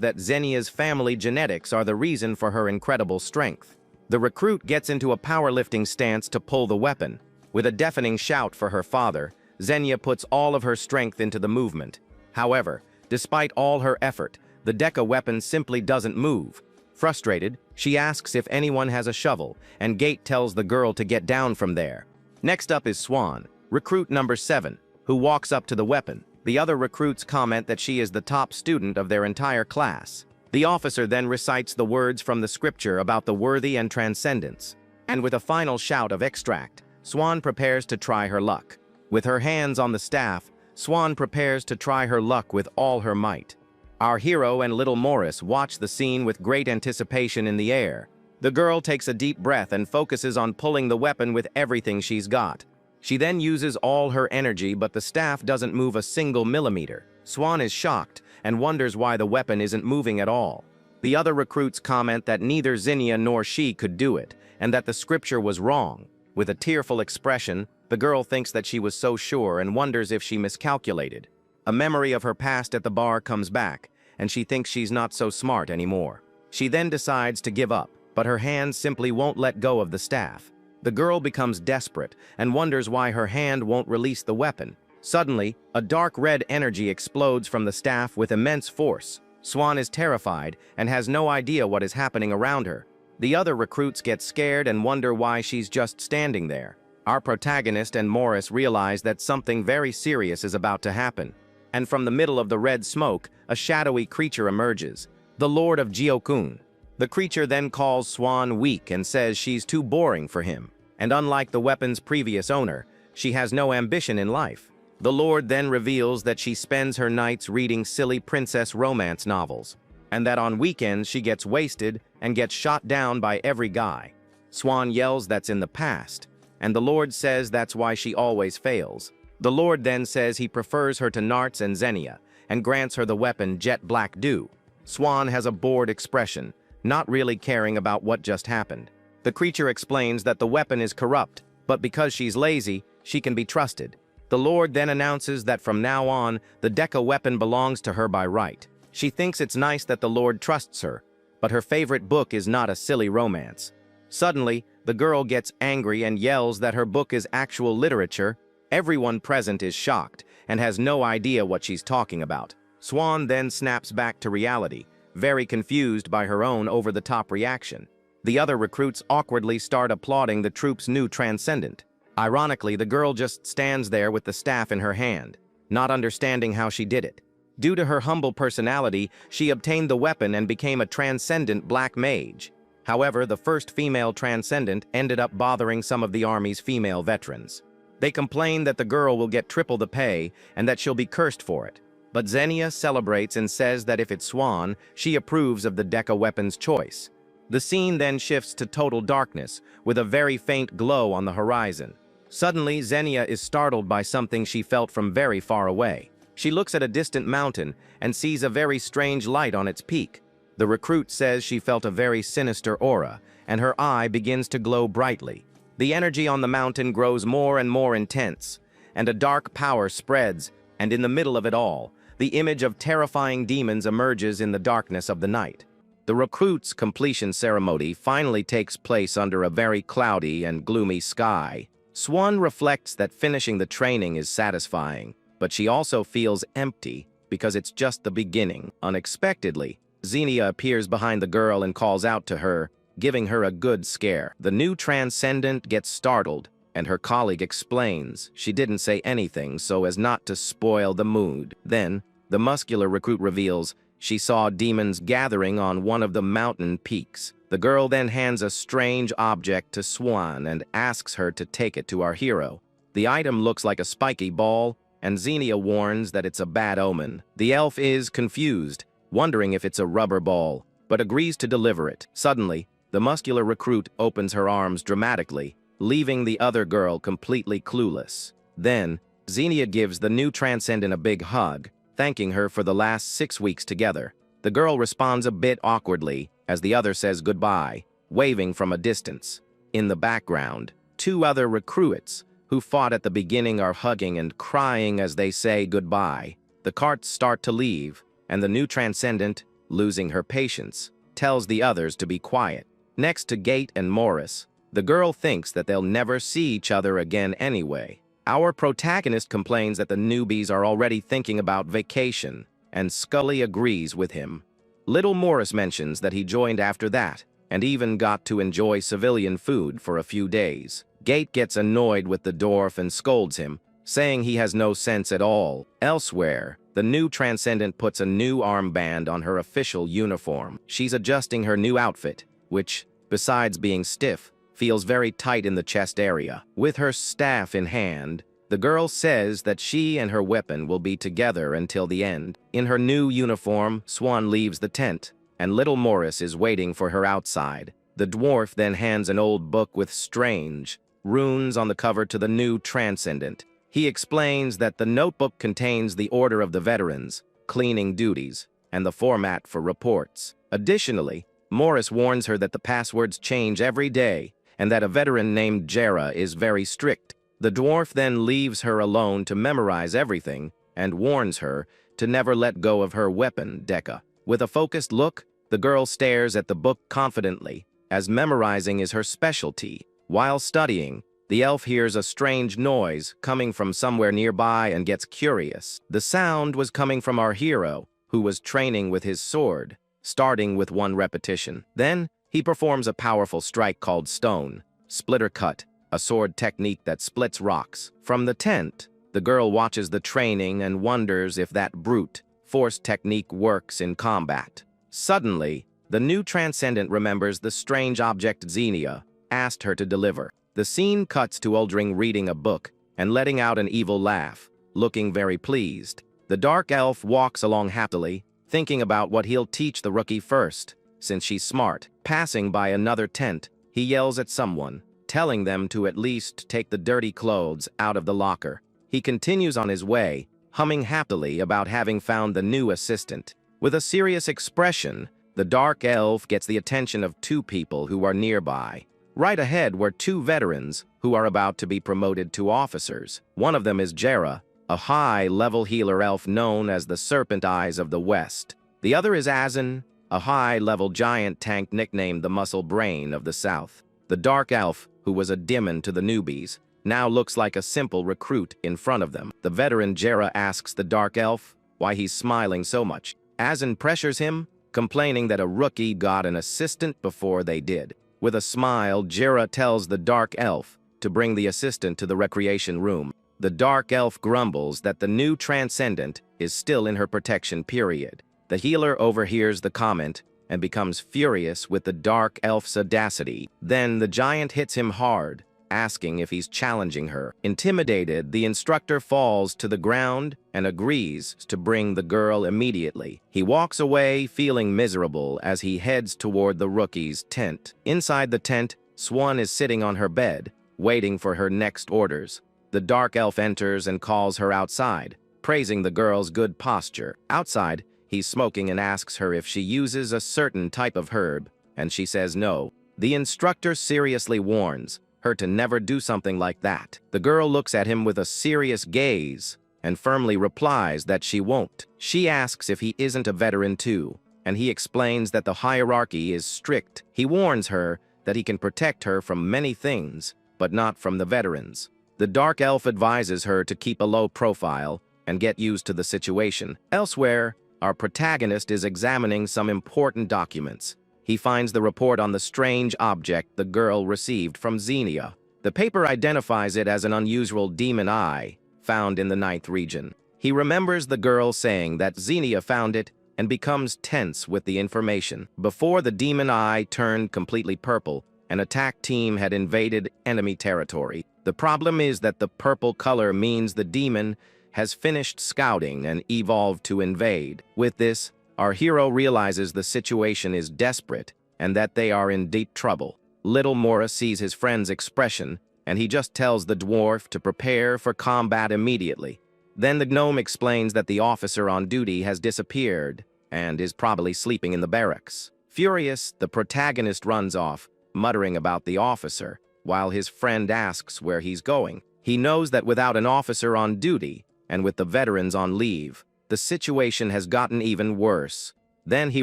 that Xenia's family genetics are the reason for her incredible strength. The recruit gets into a powerlifting stance to pull the weapon. With a deafening shout for her father, Xenia puts all of her strength into the movement. However, despite all her effort, the Deca weapon simply doesn't move. Frustrated, she asks if anyone has a shovel, and Gate tells the girl to get down from there. Next up is Swan, recruit number 7, who walks up to the weapon. The other recruits comment that she is the top student of their entire class. The officer then recites the words from the scripture about the worthy and transcendence. And with a final shout of extract, Swan prepares to try her luck. With her hands on the staff, Swan prepares to try her luck with all her might. Our hero and little Morris watch the scene with great anticipation in the air. The girl takes a deep breath and focuses on pulling the weapon with everything she's got. She then uses all her energy, but the staff doesn't move a single millimeter. Swan is shocked and wonders why the weapon isn't moving at all. The other recruits comment that neither Xenia nor she could do it, and that the scripture was wrong. With a tearful expression, the girl thinks that she was so sure and wonders if she miscalculated. A memory of her past at the bar comes back, and she thinks she's not so smart anymore. She then decides to give up, but her hands simply won't let go of the staff. The girl becomes desperate and wonders why her hand won't release the weapon. Suddenly, a dark red energy explodes from the staff with immense force. Swan is terrified and has no idea what is happening around her. The other recruits get scared and wonder why she's just standing there. Our protagonist and Morris realize that something very serious is about to happen. And from the middle of the red smoke, a shadowy creature emerges, the Lord of Gyokun. The creature then calls Swan weak and says she's too boring for him. And unlike the weapon's previous owner, she has no ambition in life. The Lord then reveals that she spends her nights reading silly princess romance novels, and that on weekends she gets wasted and gets shot down by every guy. Swan yells that's in the past, and the Lord says that's why she always fails. The Lord then says he prefers her to Narts and Xenia, and grants her the weapon Jet Black Dew. Swan has a bored expression, not really caring about what just happened. The creature explains that the weapon is corrupt, but because she's lazy, she can be trusted. The Lord then announces that from now on, the Deca weapon belongs to her by right. She thinks it's nice that the Lord trusts her, but her favorite book is not a silly romance. Suddenly, the girl gets angry and yells that her book is actual literature. Everyone present is shocked and has no idea what she's talking about. Swan then snaps back to reality, very confused by her own over-the-top reaction. The other recruits awkwardly start applauding the troop's new transcendent. Ironically, the girl just stands there with the staff in her hand, not understanding how she did it. Due to her humble personality, she obtained the weapon and became a transcendent black mage. However, the first female transcendent ended up bothering some of the army's female veterans. They complain that the girl will get triple the pay and that she'll be cursed for it. But Xenia celebrates and says that if it's Swan, she approves of the Deca weapon's choice. The scene then shifts to total darkness, with a very faint glow on the horizon. Suddenly, Xenia is startled by something she felt from very far away. She looks at a distant mountain and sees a very strange light on its peak. The recruit says she felt a very sinister aura, and her eye begins to glow brightly. The energy on the mountain grows more and more intense, and a dark power spreads, and in the middle of it all, the image of terrifying demons emerges in the darkness of the night. The recruit's completion ceremony finally takes place under a very cloudy and gloomy sky. Swan reflects that finishing the training is satisfying, but she also feels empty because it's just the beginning. Unexpectedly, Xenia appears behind the girl and calls out to her, giving her a good scare. The new transcendent gets startled, and her colleague explains she didn't say anything so as not to spoil the mood. Then, the muscular recruit reveals she saw demons gathering on one of the mountain peaks. The girl then hands a strange object to Swan and asks her to take it to our hero. The item looks like a spiky ball, and Xenia warns that it's a bad omen. The elf is confused, wondering if it's a rubber ball, but agrees to deliver it. Suddenly, the muscular recruit opens her arms dramatically, leaving the other girl completely clueless. Then, Xenia gives the new transcendent a big hug, thanking her for the last 6 weeks together. The girl responds a bit awkwardly as the other says goodbye, waving from a distance. In the background, 2 other recruits who fought at the beginning are hugging and crying as they say goodbye. The carts start to leave, and the new transcendent, losing her patience, tells the others to be quiet. Next to Gate and Morris, the girl thinks that they'll never see each other again anyway. Our protagonist complains that the newbies are already thinking about vacation, and Scully agrees with him. Little Morris mentions that he joined after that, and even got to enjoy civilian food for a few days. Gate gets annoyed with the dwarf and scolds him, saying he has no sense at all. Elsewhere, the new Transcendent puts a new armband on her official uniform. She's adjusting her new outfit, which, besides being stiff, feels very tight in the chest area. With her staff in hand, the girl says that she and her weapon will be together until the end. In her new uniform, Swan leaves the tent, and Little Morris is waiting for her outside. The dwarf then hands an old book with strange runes on the cover to the new Transcendent. He explains that the notebook contains the order of the veterans, cleaning duties, and the format for reports. Additionally, Morris warns her that the passwords change every day, and that a veteran named Jera is very strict. The dwarf then leaves her alone to memorize everything, and warns her to never let go of her weapon, Deca. With a focused look, the girl stares at the book confidently, as memorizing is her specialty. While studying, the elf hears a strange noise coming from somewhere nearby and gets curious. The sound was coming from our hero, who was training with his sword, starting with 1 repetition. Then, he performs a powerful strike called Stone Splitter Cut, a sword technique that splits rocks. From the tent, the girl watches the training and wonders if that brute force technique works in combat. Suddenly, the new Transcendent remembers the strange object Xenia asked her to deliver. The scene cuts to Uldring reading a book and letting out an evil laugh, looking very pleased. The dark elf walks along happily, thinking about what he'll teach the rookie first, since she's smart. Passing by another tent, he yells at someone, telling them to at least take the dirty clothes out of the locker. He continues on his way, humming happily about having found the new assistant. With a serious expression, the dark elf gets the attention of 2 people who are nearby. Right ahead were 2 veterans who are about to be promoted to officers. One of them is Jera, a high-level healer elf known as the Serpent Eyes of the West. The other is Azan, a high-level giant tank nicknamed the Muscle Brain of the South. The dark elf, who was a demon to the newbies, now looks like a simple recruit in front of them. The veteran Jera asks the dark elf why he's smiling so much. Azan pressures him, complaining that a rookie got an assistant before they did. With a smile, Jera tells the dark elf to bring the assistant to the recreation room. The dark elf grumbles that the new Transcendent is still in her protection period. The healer overhears the comment and becomes furious with the dark elf's audacity. Then the giant hits him hard, asking if he's challenging her. Intimidated, the instructor falls to the ground and agrees to bring the girl immediately. He walks away feeling miserable as he heads toward the rookie's tent. Inside the tent, Swan is sitting on her bed, waiting for her next orders. The dark elf enters and calls her outside, praising the girl's good posture. Outside, he's smoking and asks her if she uses a certain type of herb, and she says no. The instructor seriously warns her to never do something like that. The girl looks at him with a serious gaze and firmly replies that she won't. She asks if he isn't a veteran too, and he explains that the hierarchy is strict. He warns her that he can protect her from many things, but not from the veterans. The dark elf advises her to keep a low profile and get used to the situation. Elsewhere, our protagonist is examining some important documents. He finds the report on the strange object the girl received from Xenia. The paper identifies it as an unusual demon eye found in the 9th region. He remembers the girl saying that Xenia found it and becomes tense with the information. Before the demon eye turned completely purple, an attack team had invaded enemy territory. The problem is that the purple color means the demon has finished scouting and evolved to invade. With this, our hero realizes the situation is desperate and that they are in deep trouble. Little Morris sees his friend's expression, and he just tells the dwarf to prepare for combat immediately. Then the gnome explains that the officer on duty has disappeared and is probably sleeping in the barracks. Furious, the protagonist runs off, muttering about the officer, while his friend asks where he's going. He knows that without an officer on duty, and with the veterans on leave, the situation has gotten even worse. Then he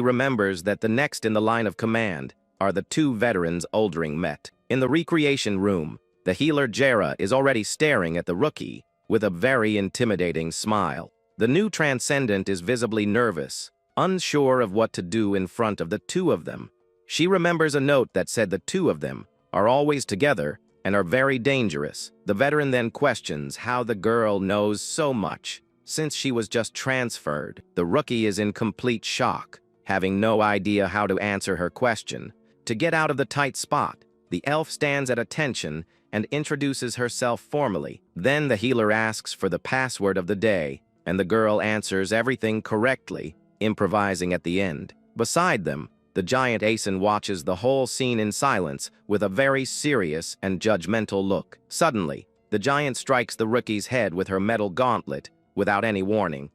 remembers that the next in the line of command are the two veterans Uldring met. In the recreation room, the healer Jera is already staring at the rookie with a very intimidating smile. The new transcendent is visibly nervous, unsure of what to do in front of the two of them. She remembers a note that said the two of them are always together and are very dangerous. The veteran then questions how the girl knows so much, since she was just transferred. The rookie is in complete shock, having no idea how to answer her question. To get out of the tight spot, the elf stands at attention and introduces herself formally. Then the healer asks for the password of the day, and the girl answers everything correctly, improvising at the end. Beside them, the giant Asen watches the whole scene in silence with a very serious and judgmental look. Suddenly, the giant strikes the rookie's head with her metal gauntlet without any warning.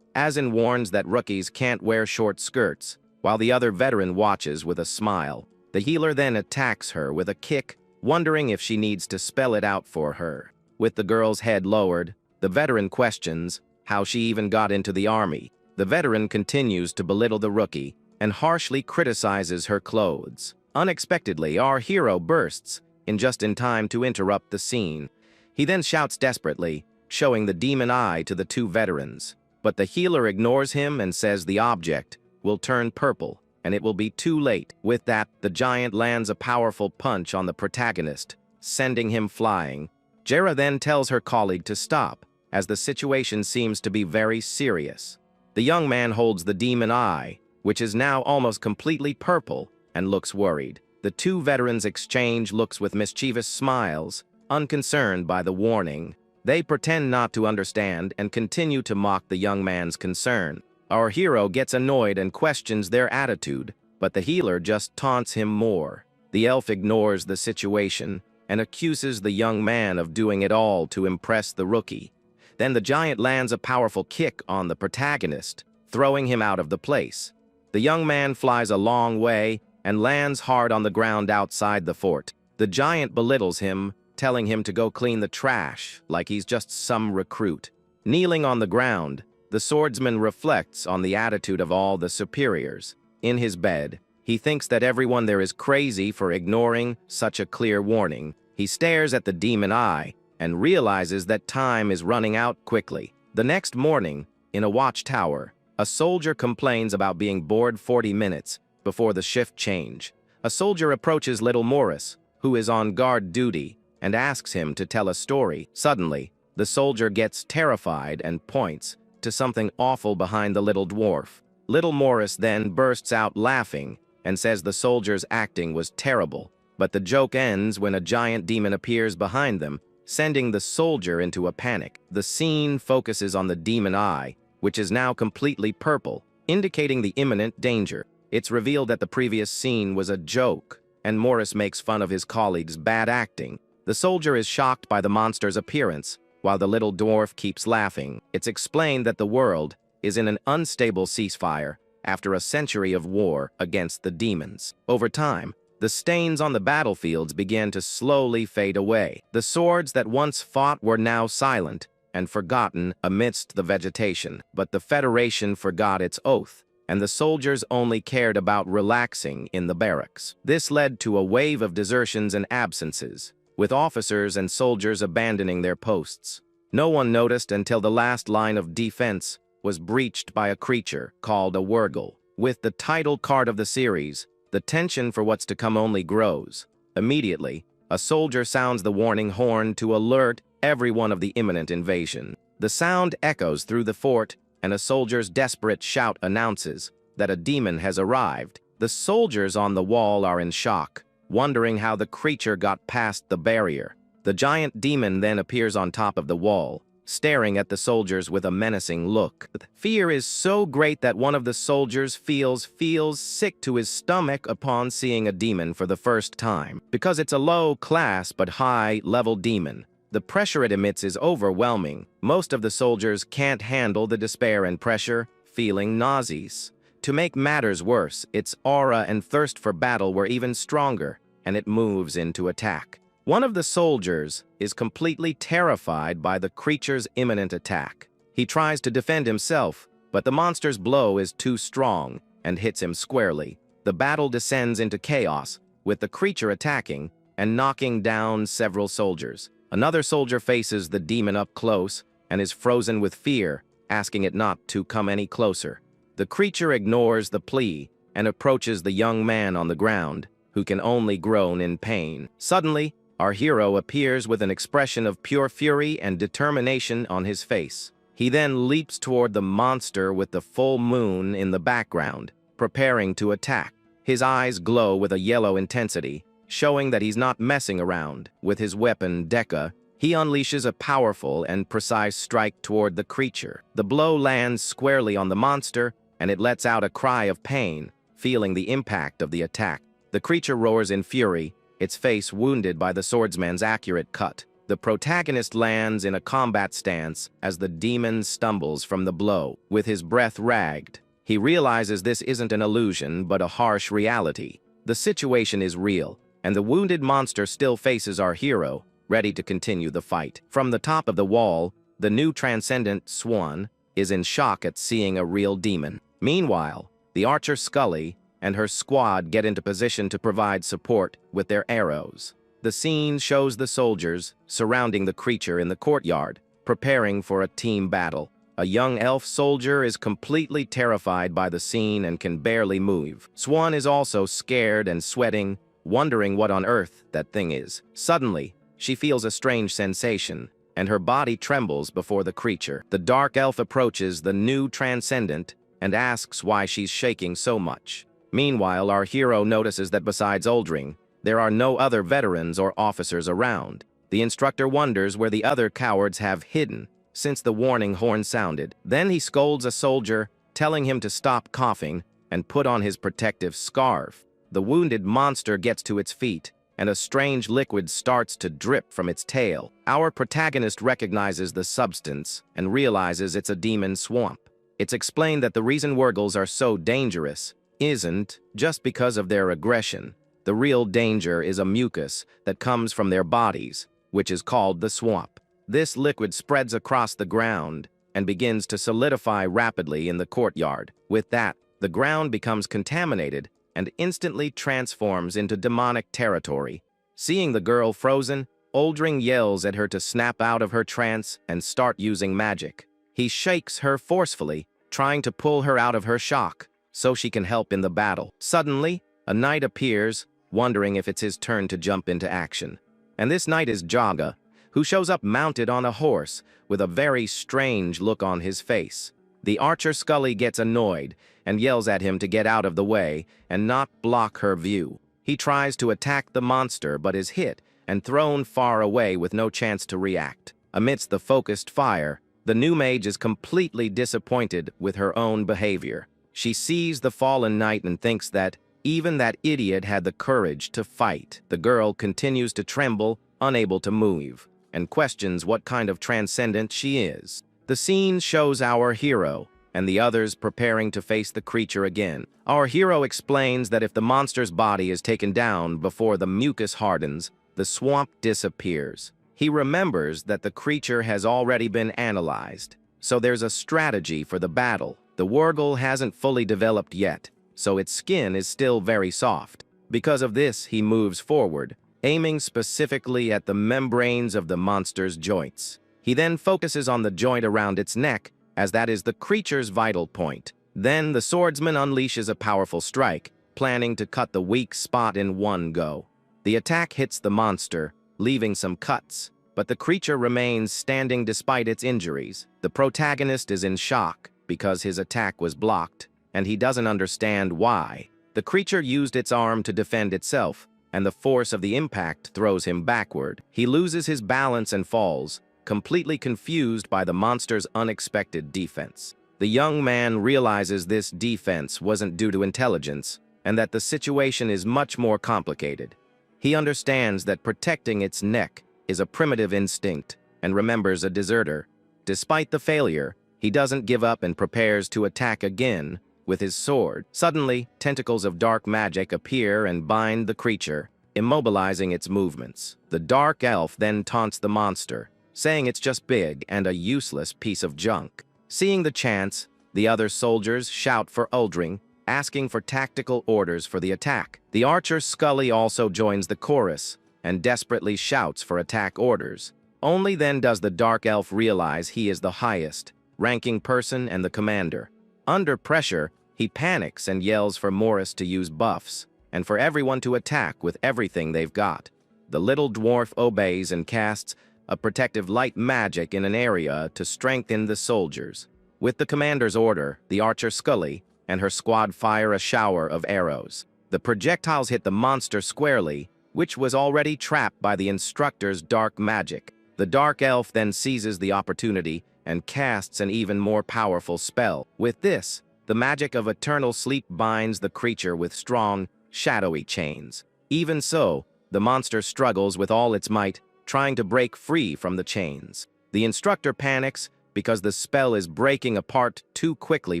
Asen warns that rookies can't wear short skirts, while the other veteran watches with a smile. The healer then attacks her with a kick, wondering if she needs to spell it out for her. With the girl's head lowered, the veteran questions how she even got into the army. The veteran continues to belittle the rookie and harshly criticizes her clothes. Unexpectedly, our hero bursts just in time to interrupt the scene. He then shouts desperately, showing the demon eye to the two veterans. But the healer ignores him and says the object will turn purple, and it will be too late. With that, the giant lands a powerful punch on the protagonist, sending him flying. Jera then tells her colleague to stop, as the situation seems to be very serious. The young man holds the demon eye, which is now almost completely purple, and looks worried. The two veterans exchange looks with mischievous smiles, unconcerned by the warning. They pretend not to understand and continue to mock the young man's concern. Our hero gets annoyed and questions their attitude, but the healer just taunts him more. The elf ignores the situation and accuses the young man of doing it all to impress the rookie. Then the giant lands a powerful kick on the protagonist, throwing him out of the place. The young man flies a long way and lands hard on the ground outside the fort. The giant belittles him, telling him to go clean the trash like he's just some recruit. Kneeling on the ground, the swordsman reflects on the attitude of all the superiors. In his bed, he thinks that everyone there is crazy for ignoring such a clear warning. He stares at the demon eye and realizes that time is running out quickly. The next morning, in a watchtower, a soldier complains about being bored 40 minutes before the shift change. A soldier approaches little Morris, who is on guard duty, and asks him to tell a story. Suddenly, the soldier gets terrified and points to something awful behind the little dwarf. Little Morris then bursts out laughing and says the soldier's acting was terrible, but the joke ends when a giant demon appears behind them, sending the soldier into a panic. The scene focuses on the demon eye, which is now completely purple, indicating the imminent danger. It's revealed that the previous scene was a joke, and Morris makes fun of his colleague's bad acting. The soldier is shocked by the monster's appearance, while the little dwarf keeps laughing. It's explained that the world is in an unstable ceasefire after a century of war against the demons. Over time, the stains on the battlefields began to slowly fade away. The swords that once fought were now silent and forgotten amidst the vegetation. But the Federation forgot its oath, and the soldiers only cared about relaxing in the barracks. This led to a wave of desertions and absences, with officers and soldiers abandoning their posts. No one noticed until the last line of defense was breached by a creature called a Wurgle. With the title card of the series, the tension for what's to come only grows. Immediately, a soldier sounds the warning horn to alert everyone of the imminent invasion. The sound echoes through the fort, and a soldier's desperate shout announces that a demon has arrived. The soldiers on the wall are in shock, wondering how the creature got past the barrier. The giant demon then appears on top of the wall, staring at the soldiers with a menacing look. Fear is so great that one of the soldiers feels sick to his stomach upon seeing a demon for the first time. Because it's a low-class but high-level demon, the pressure it emits is overwhelming. Most of the soldiers can't handle the despair and pressure, feeling nauseous. To make matters worse, its aura and thirst for battle were even stronger, and it moves into attack. One of the soldiers is completely terrified by the creature's imminent attack. He tries to defend himself, but the monster's blow is too strong and hits him squarely. The battle descends into chaos, with the creature attacking and knocking down several soldiers. Another soldier faces the demon up close and is frozen with fear, asking it not to come any closer. The creature ignores the plea and approaches the young man on the ground, who can only groan in pain. Suddenly, our hero appears with an expression of pure fury and determination on his face. He then leaps toward the monster with the full moon in the background, preparing to attack. His eyes glow with a yellow intensity, showing that he's not messing around. With his weapon, Deka, he unleashes a powerful and precise strike toward the creature. The blow lands squarely on the monster, and it lets out a cry of pain, feeling the impact of the attack. The creature roars in fury, its face wounded by the swordsman's accurate cut. The protagonist lands in a combat stance as the demon stumbles from the blow. With his breath ragged, he realizes this isn't an illusion but a harsh reality. The situation is real, and the wounded monster still faces our hero, ready to continue the fight. From the top of the wall, the new transcendent Swan is in shock at seeing a real demon. Meanwhile, the archer Scully and her squad get into position to provide support with their arrows. The scene shows the soldiers surrounding the creature in the courtyard, preparing for a team battle. A young elf soldier is completely terrified by the scene and can barely move. Swan is also scared and sweating, wondering what on earth that thing is. Suddenly, she feels a strange sensation, and her body trembles before the creature. The dark elf approaches the new transcendent and asks why she's shaking so much. Meanwhile, our hero notices that besides Oldring, there are no other veterans or officers around. The instructor wonders where the other cowards have hidden since the warning horn sounded. Then he scolds a soldier, telling him to stop coughing and put on his protective scarf. The wounded monster gets to its feet, and a strange liquid starts to drip from its tail. Our protagonist recognizes the substance and realizes it's a demon swamp. It's explained that the reason Wurgles are so dangerous isn't just because of their aggression. The real danger is a mucus that comes from their bodies, which is called the swamp. This liquid spreads across the ground and begins to solidify rapidly in the courtyard. With that, the ground becomes contaminated and instantly transforms into demonic territory. Seeing the girl frozen, Oldring yells at her to snap out of her trance and start using magic. He shakes her forcefully, trying to pull her out of her shock so she can help in the battle. Suddenly, a knight appears, wondering if it's his turn to jump into action. And this knight is Jaga, who shows up mounted on a horse with a very strange look on his face. The archer Scully gets annoyed and yells at him to get out of the way and not block her view. He tries to attack the monster but is hit and thrown far away with no chance to react. Amidst the focused fire, the new mage is completely disappointed with her own behavior. She sees the fallen knight and thinks that even that idiot had the courage to fight. The girl continues to tremble, unable to move, and questions what kind of transcendent she is. The scene shows our hero and the others preparing to face the creature again. Our hero explains that if the monster's body is taken down before the mucus hardens, the swamp disappears. He remembers that the creature has already been analyzed, so there's a strategy for the battle. The Wurgle hasn't fully developed yet, so its skin is still very soft. Because of this, he moves forward, aiming specifically at the membranes of the monster's joints. He then focuses on the joint around its neck, as that is the creature's vital point. Then the swordsman unleashes a powerful strike, planning to cut the weak spot in one go. The attack hits the monster, leaving some cuts, but the creature remains standing despite its injuries. The protagonist is in shock because his attack was blocked, and he doesn't understand why. The creature used its arm to defend itself, and the force of the impact throws him backward. He loses his balance and falls, completely confused by the monster's unexpected defense. The young man realizes this defense wasn't due to intelligence, and that the situation is much more complicated. He understands that protecting its neck is a primitive instinct, and remembers a deserter. Despite the failure, he doesn't give up and prepares to attack again with his sword. Suddenly, tentacles of dark magic appear and bind the creature, immobilizing its movements. The dark elf then taunts the monster, saying it's just big and a useless piece of junk. Seeing the chance, the other soldiers shout for Uldring, asking for tactical orders for the attack. The archer Scully also joins the chorus and desperately shouts for attack orders. Only then does the dark elf realize he is the highest-ranking person and the commander. Under pressure, he panics and yells for Morris to use buffs, and for everyone to attack with everything they've got. The little dwarf obeys and casts a protective light magic in an area to strengthen the soldiers. With the commander's order, the archer Scully and her squad fire a shower of arrows. The projectiles hit the monster squarely, which was already trapped by the instructor's dark magic. The dark elf then seizes the opportunity and casts an even more powerful spell. With this, the magic of eternal sleep binds the creature with strong, shadowy chains. Even so, the monster struggles with all its might, trying to break free from the chains. The instructor panics because the spell is breaking apart too quickly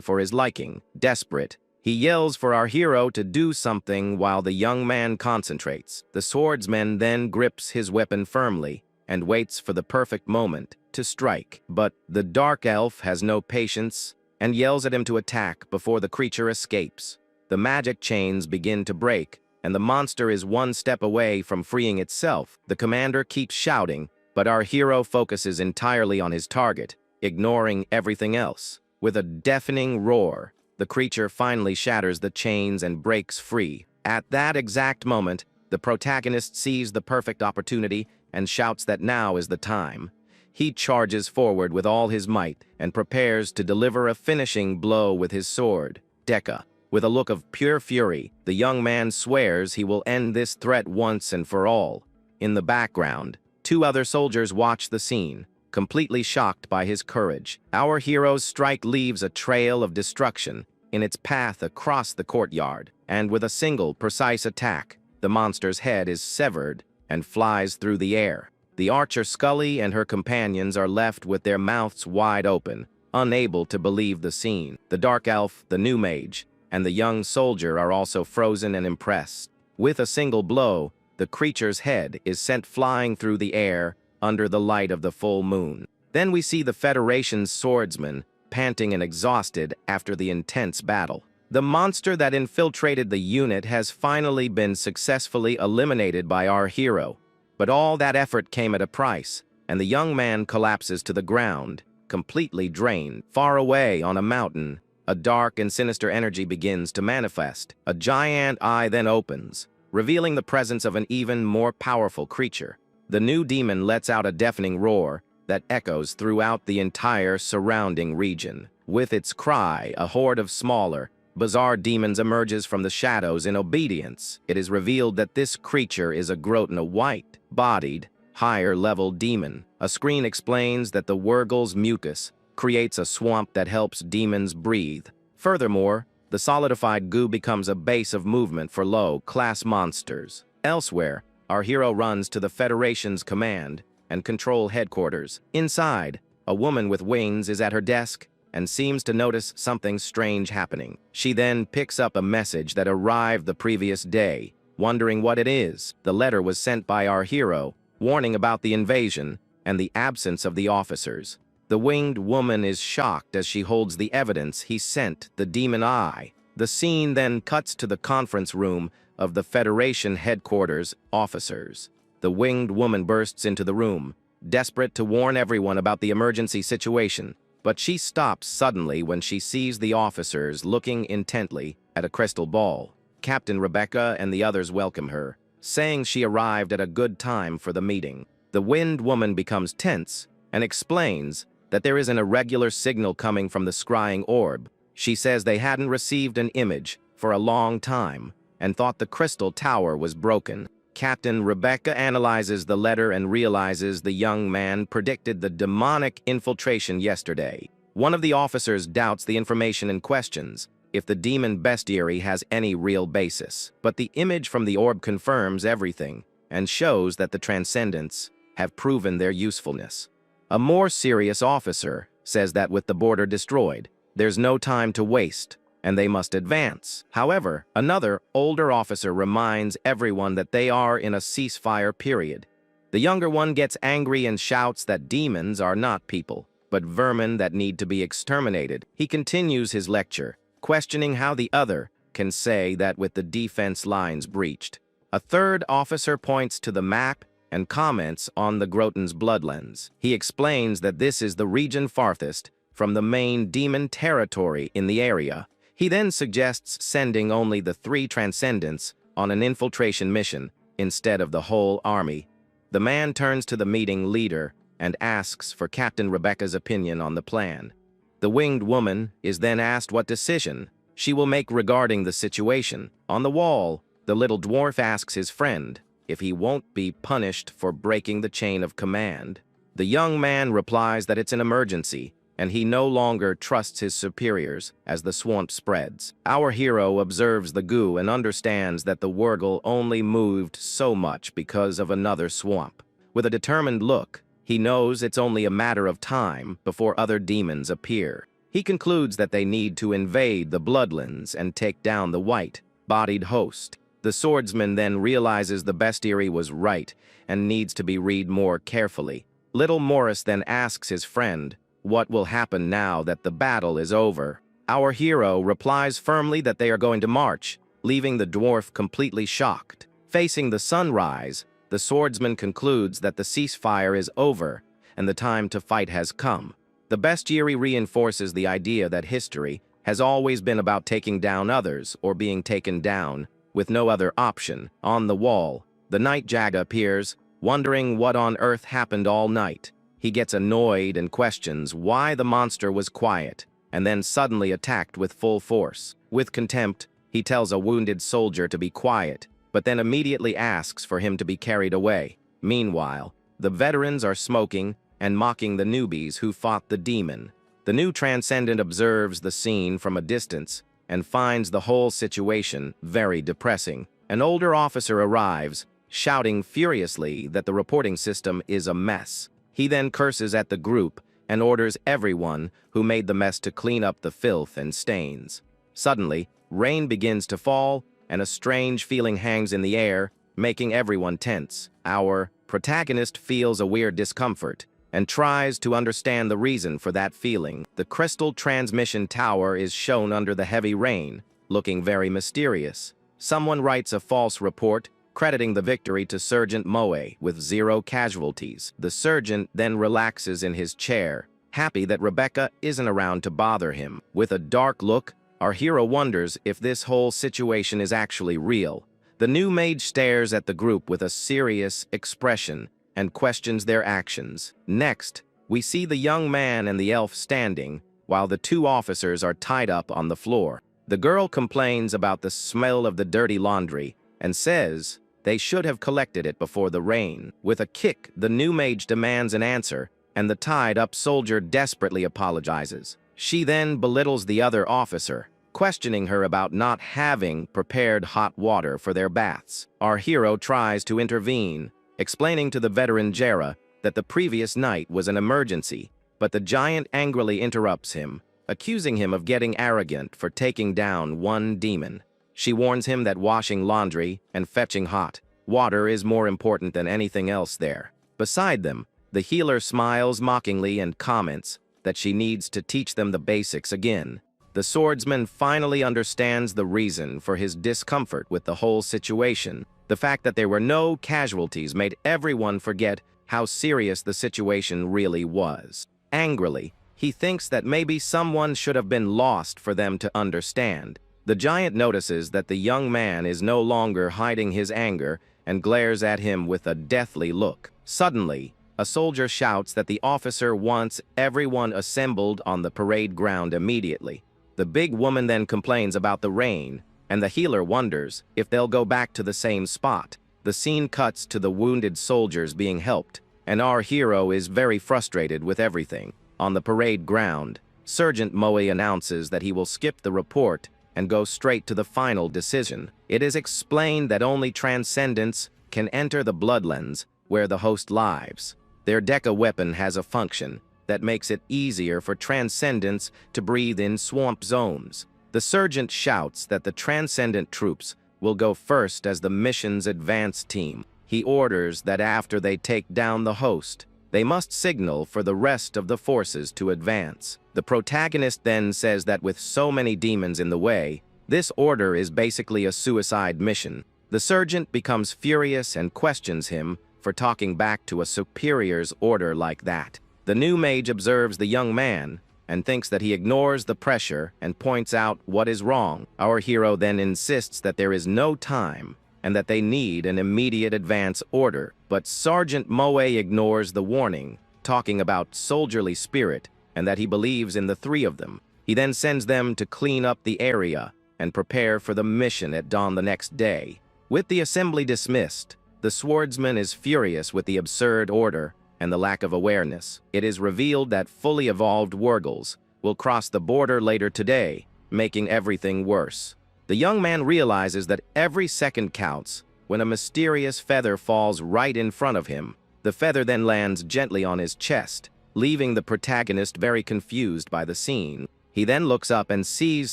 for his liking. Desperate, he yells for our hero to do something while the young man concentrates. The swordsman then grips his weapon firmly and waits for the perfect moment to strike. But the dark elf has no patience and yells at him to attack before the creature escapes. The magic chains begin to break, and the monster is one step away from freeing itself. The commander keeps shouting, but our hero focuses entirely on his target, ignoring everything else. With a deafening roar, the creature finally shatters the chains and breaks free. At that exact moment, the protagonist sees the perfect opportunity and shouts that now is the time. He charges forward with all his might and prepares to deliver a finishing blow with his sword. Deca. With a look of pure fury, the young man swears he will end this threat once and for all. In the background, two other soldiers watch the scene, completely shocked by his courage. Our hero's strike leaves a trail of destruction in its path across the courtyard, and with a single precise attack, the monster's head is severed and flies through the air. The archer Scully and her companions are left with their mouths wide open, unable to believe the scene. The dark elf, the new mage, and the young soldier are also frozen and impressed. With a single blow, the creature's head is sent flying through the air under the light of the full moon. Then we see the Federation's swordsman, panting and exhausted after the intense battle. The monster that infiltrated the unit has finally been successfully eliminated by our hero. But all that effort came at a price, and the young man collapses to the ground, completely drained. Far away on a mountain, a dark and sinister energy begins to manifest. A giant eye then opens, revealing the presence of an even more powerful creature. The new demon lets out a deafening roar that echoes throughout the entire surrounding region. With its cry, a horde of smaller, bizarre demons emerges from the shadows in obedience. It is revealed that this creature is a Grotna white-bodied, higher-level demon. A screen explains that the Wurgle's mucus creates a swamp that helps demons breathe. Furthermore, the solidified goo becomes a base of movement for low-class monsters. Elsewhere, our hero runs to the Federation's command and control headquarters. Inside, a woman with wings is at her desk and seems to notice something strange happening. She then picks up a message that arrived the previous day, wondering what it is. The letter was sent by our hero, warning about the invasion and the absence of the officers. The winged woman is shocked as she holds the evidence he sent the demon eye. The scene then cuts to the conference room of the Federation headquarters officers. The winged woman bursts into the room, desperate to warn everyone about the emergency situation. But she stops suddenly when she sees the officers looking intently at a crystal ball. Captain Rebecca and the others welcome her, saying she arrived at a good time for the meeting. The Wind Woman becomes tense and explains that there is an irregular signal coming from the scrying orb. She says they hadn't received an image for a long time and thought the crystal tower was broken. Captain Rebecca analyzes the letter and realizes the young man predicted the demonic infiltration yesterday. One of the officers doubts the information and questions if the demon bestiary has any real basis. But the image from the orb confirms everything and shows that the transcendents have proven their usefulness. A more serious officer says that with the border destroyed, there's no time to waste, and they must advance. However, another, older officer reminds everyone that they are in a ceasefire period. The younger one gets angry and shouts that demons are not people, but vermin that need to be exterminated. He continues his lecture, questioning how the other can say that with the defense lines breached. A third officer points to the map and comments on the Groton's bloodlines. He explains that this is the region farthest from the main demon territory in the area. He then suggests sending only the 3 Transcendents on an infiltration mission instead of the whole army. The man turns to the meeting leader and asks for Captain Rebecca's opinion on the plan. The winged woman is then asked what decision she will make regarding the situation. On the wall, the little dwarf asks his friend if he won't be punished for breaking the chain of command. The young man replies that it's an emergency, and he no longer trusts his superiors as the swamp spreads. Our hero observes the goo and understands that the Wurgle only moved so much because of another swamp. With a determined look, he knows it's only a matter of time before other demons appear. He concludes that they need to invade the Bloodlands and take down the white-bodied host. The swordsman then realizes the bestiary was right and needs to be read more carefully. Little Morris then asks his friend what will happen now that the battle is over. Our hero replies firmly that they are going to march, leaving the dwarf completely shocked. Facing the sunrise, the swordsman concludes that the ceasefire is over and the time to fight has come. The bestiary reinforces the idea that history has always been about taking down others or being taken down, with no other option. On the wall, the night Jaga appears, wondering what on earth happened all night. He gets annoyed and questions why the monster was quiet, and then suddenly attacked with full force. With contempt, he tells a wounded soldier to be quiet, but then immediately asks for him to be carried away. Meanwhile, the veterans are smoking and mocking the newbies who fought the demon. The new Transcendent observes the scene from a distance and finds the whole situation very depressing. An older officer arrives, shouting furiously that the reporting system is a mess. He then curses at the group and orders everyone who made the mess to clean up the filth and stains. Suddenly, rain begins to fall, and a strange feeling hangs in the air, making everyone tense. Our protagonist feels a weird discomfort and tries to understand the reason for that feeling. The crystal transmission tower is shown under the heavy rain, looking very mysterious. Someone writes a false report, crediting the victory to Sergeant Moe with 0 casualties. The sergeant then relaxes in his chair, happy that Rebecca isn't around to bother him. With a dark look, our hero wonders if this whole situation is actually real. The new mage stares at the group with a serious expression and questions their actions. Next, we see the young man and the elf standing, while the 2 officers are tied up on the floor. The girl complains about the smell of the dirty laundry and says they should have collected it before the rain. With a kick, the new mage demands an answer, and the tied-up soldier desperately apologizes. She then belittles the other officer, questioning her about not having prepared hot water for their baths. Our hero tries to intervene, explaining to the veteran Jera that the previous night was an emergency, but the giant angrily interrupts him, accusing him of getting arrogant for taking down one demon. She warns him that washing laundry and fetching hot water is more important than anything else there. Beside them, the healer smiles mockingly and comments that she needs to teach them the basics again. The swordsman finally understands the reason for his discomfort with the whole situation. The fact that there were no casualties made everyone forget how serious the situation really was. Angrily, he thinks that maybe someone should have been lost for them to understand. The giant notices that the young man is no longer hiding his anger and glares at him with a deathly look. Suddenly, a soldier shouts that the officer wants everyone assembled on the parade ground immediately. The big woman then complains about the rain, and the healer wonders if they'll go back to the same spot. The scene cuts to the wounded soldiers being helped, and our hero is very frustrated with everything. On the parade ground, Sergeant Moe announces that he will skip the report and go straight to the final decision. It is explained that only Transcendents can enter the Bloodlands where the host lives. Their Deca weapon has a function that makes it easier for Transcendents to breathe in swamp zones. The sergeant shouts that the Transcendent troops will go first as the mission's advance team. He orders that after they take down the host, they must signal for the rest of the forces to advance. The protagonist then says that with so many demons in the way, This order is basically a suicide mission. The sergeant becomes furious and questions him for talking back to a superior's order like that. The new mage observes the young man and thinks that he ignores the pressure and points out what is wrong. Our hero then insists that there is no time and that they need an immediate advance order, but Sergeant Moe ignores the warning, talking about soldierly spirit and that he believes in the three of them. He then sends them to clean up the area and prepare for the mission at dawn the next day. With the assembly dismissed, the swordsman is furious with the absurd order and the lack of awareness. It is revealed that fully evolved Wurgles will cross the border later today, making everything worse. The young man realizes that every second counts when a mysterious feather falls right in front of him. The feather then lands gently on his chest, leaving the protagonist very confused by the scene. He then looks up and sees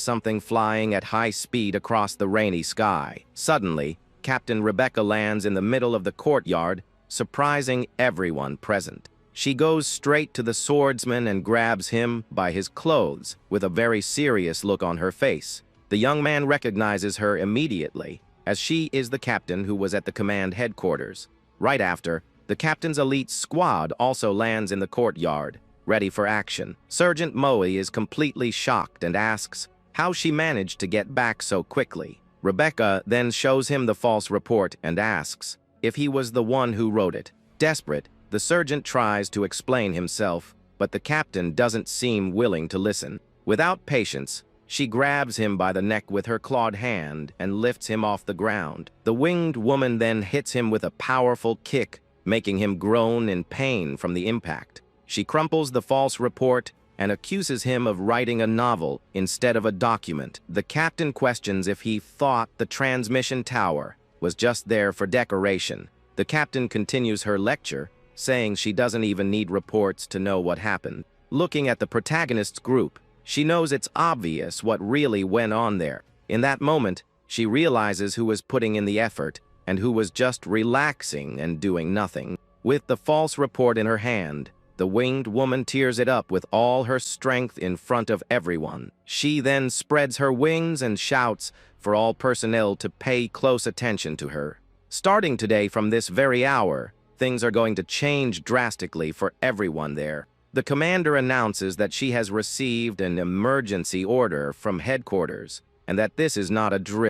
something flying at high speed across the rainy sky. Suddenly, Captain Rebecca lands in the middle of the courtyard, surprising everyone present. She goes straight to the swordsman and grabs him by his clothes with a very serious look on her face. The young man recognizes her immediately, as she is the captain who was at the command headquarters. Right after, the captain's elite squad also lands in the courtyard, ready for action. Sergeant Moe is completely shocked and asks how she managed to get back so quickly. Rebecca then shows him the false report and asks if he was the one who wrote it. Desperate, the sergeant tries to explain himself, but the captain doesn't seem willing to listen. Without patience, she grabs him by the neck with her clawed hand and lifts him off the ground. The winged woman then hits him with a powerful kick, making him groan in pain from the impact. She crumples the false report and accuses him of writing a novel instead of a document. The captain questions if he thought the transmission tower was just there for decoration. The captain continues her lecture, saying she doesn't even need reports to know what happened. Looking at the protagonist's group, she knows it's obvious what really went on there. In that moment, she realizes who was putting in the effort and who was just relaxing and doing nothing. With the false report in her hand, the winged woman tears it up with all her strength in front of everyone. She then spreads her wings and shouts for all personnel to pay close attention to her. Starting today from this very hour, things are going to change drastically for everyone there. The commander announces that she has received an emergency order from headquarters and that this is not a drill.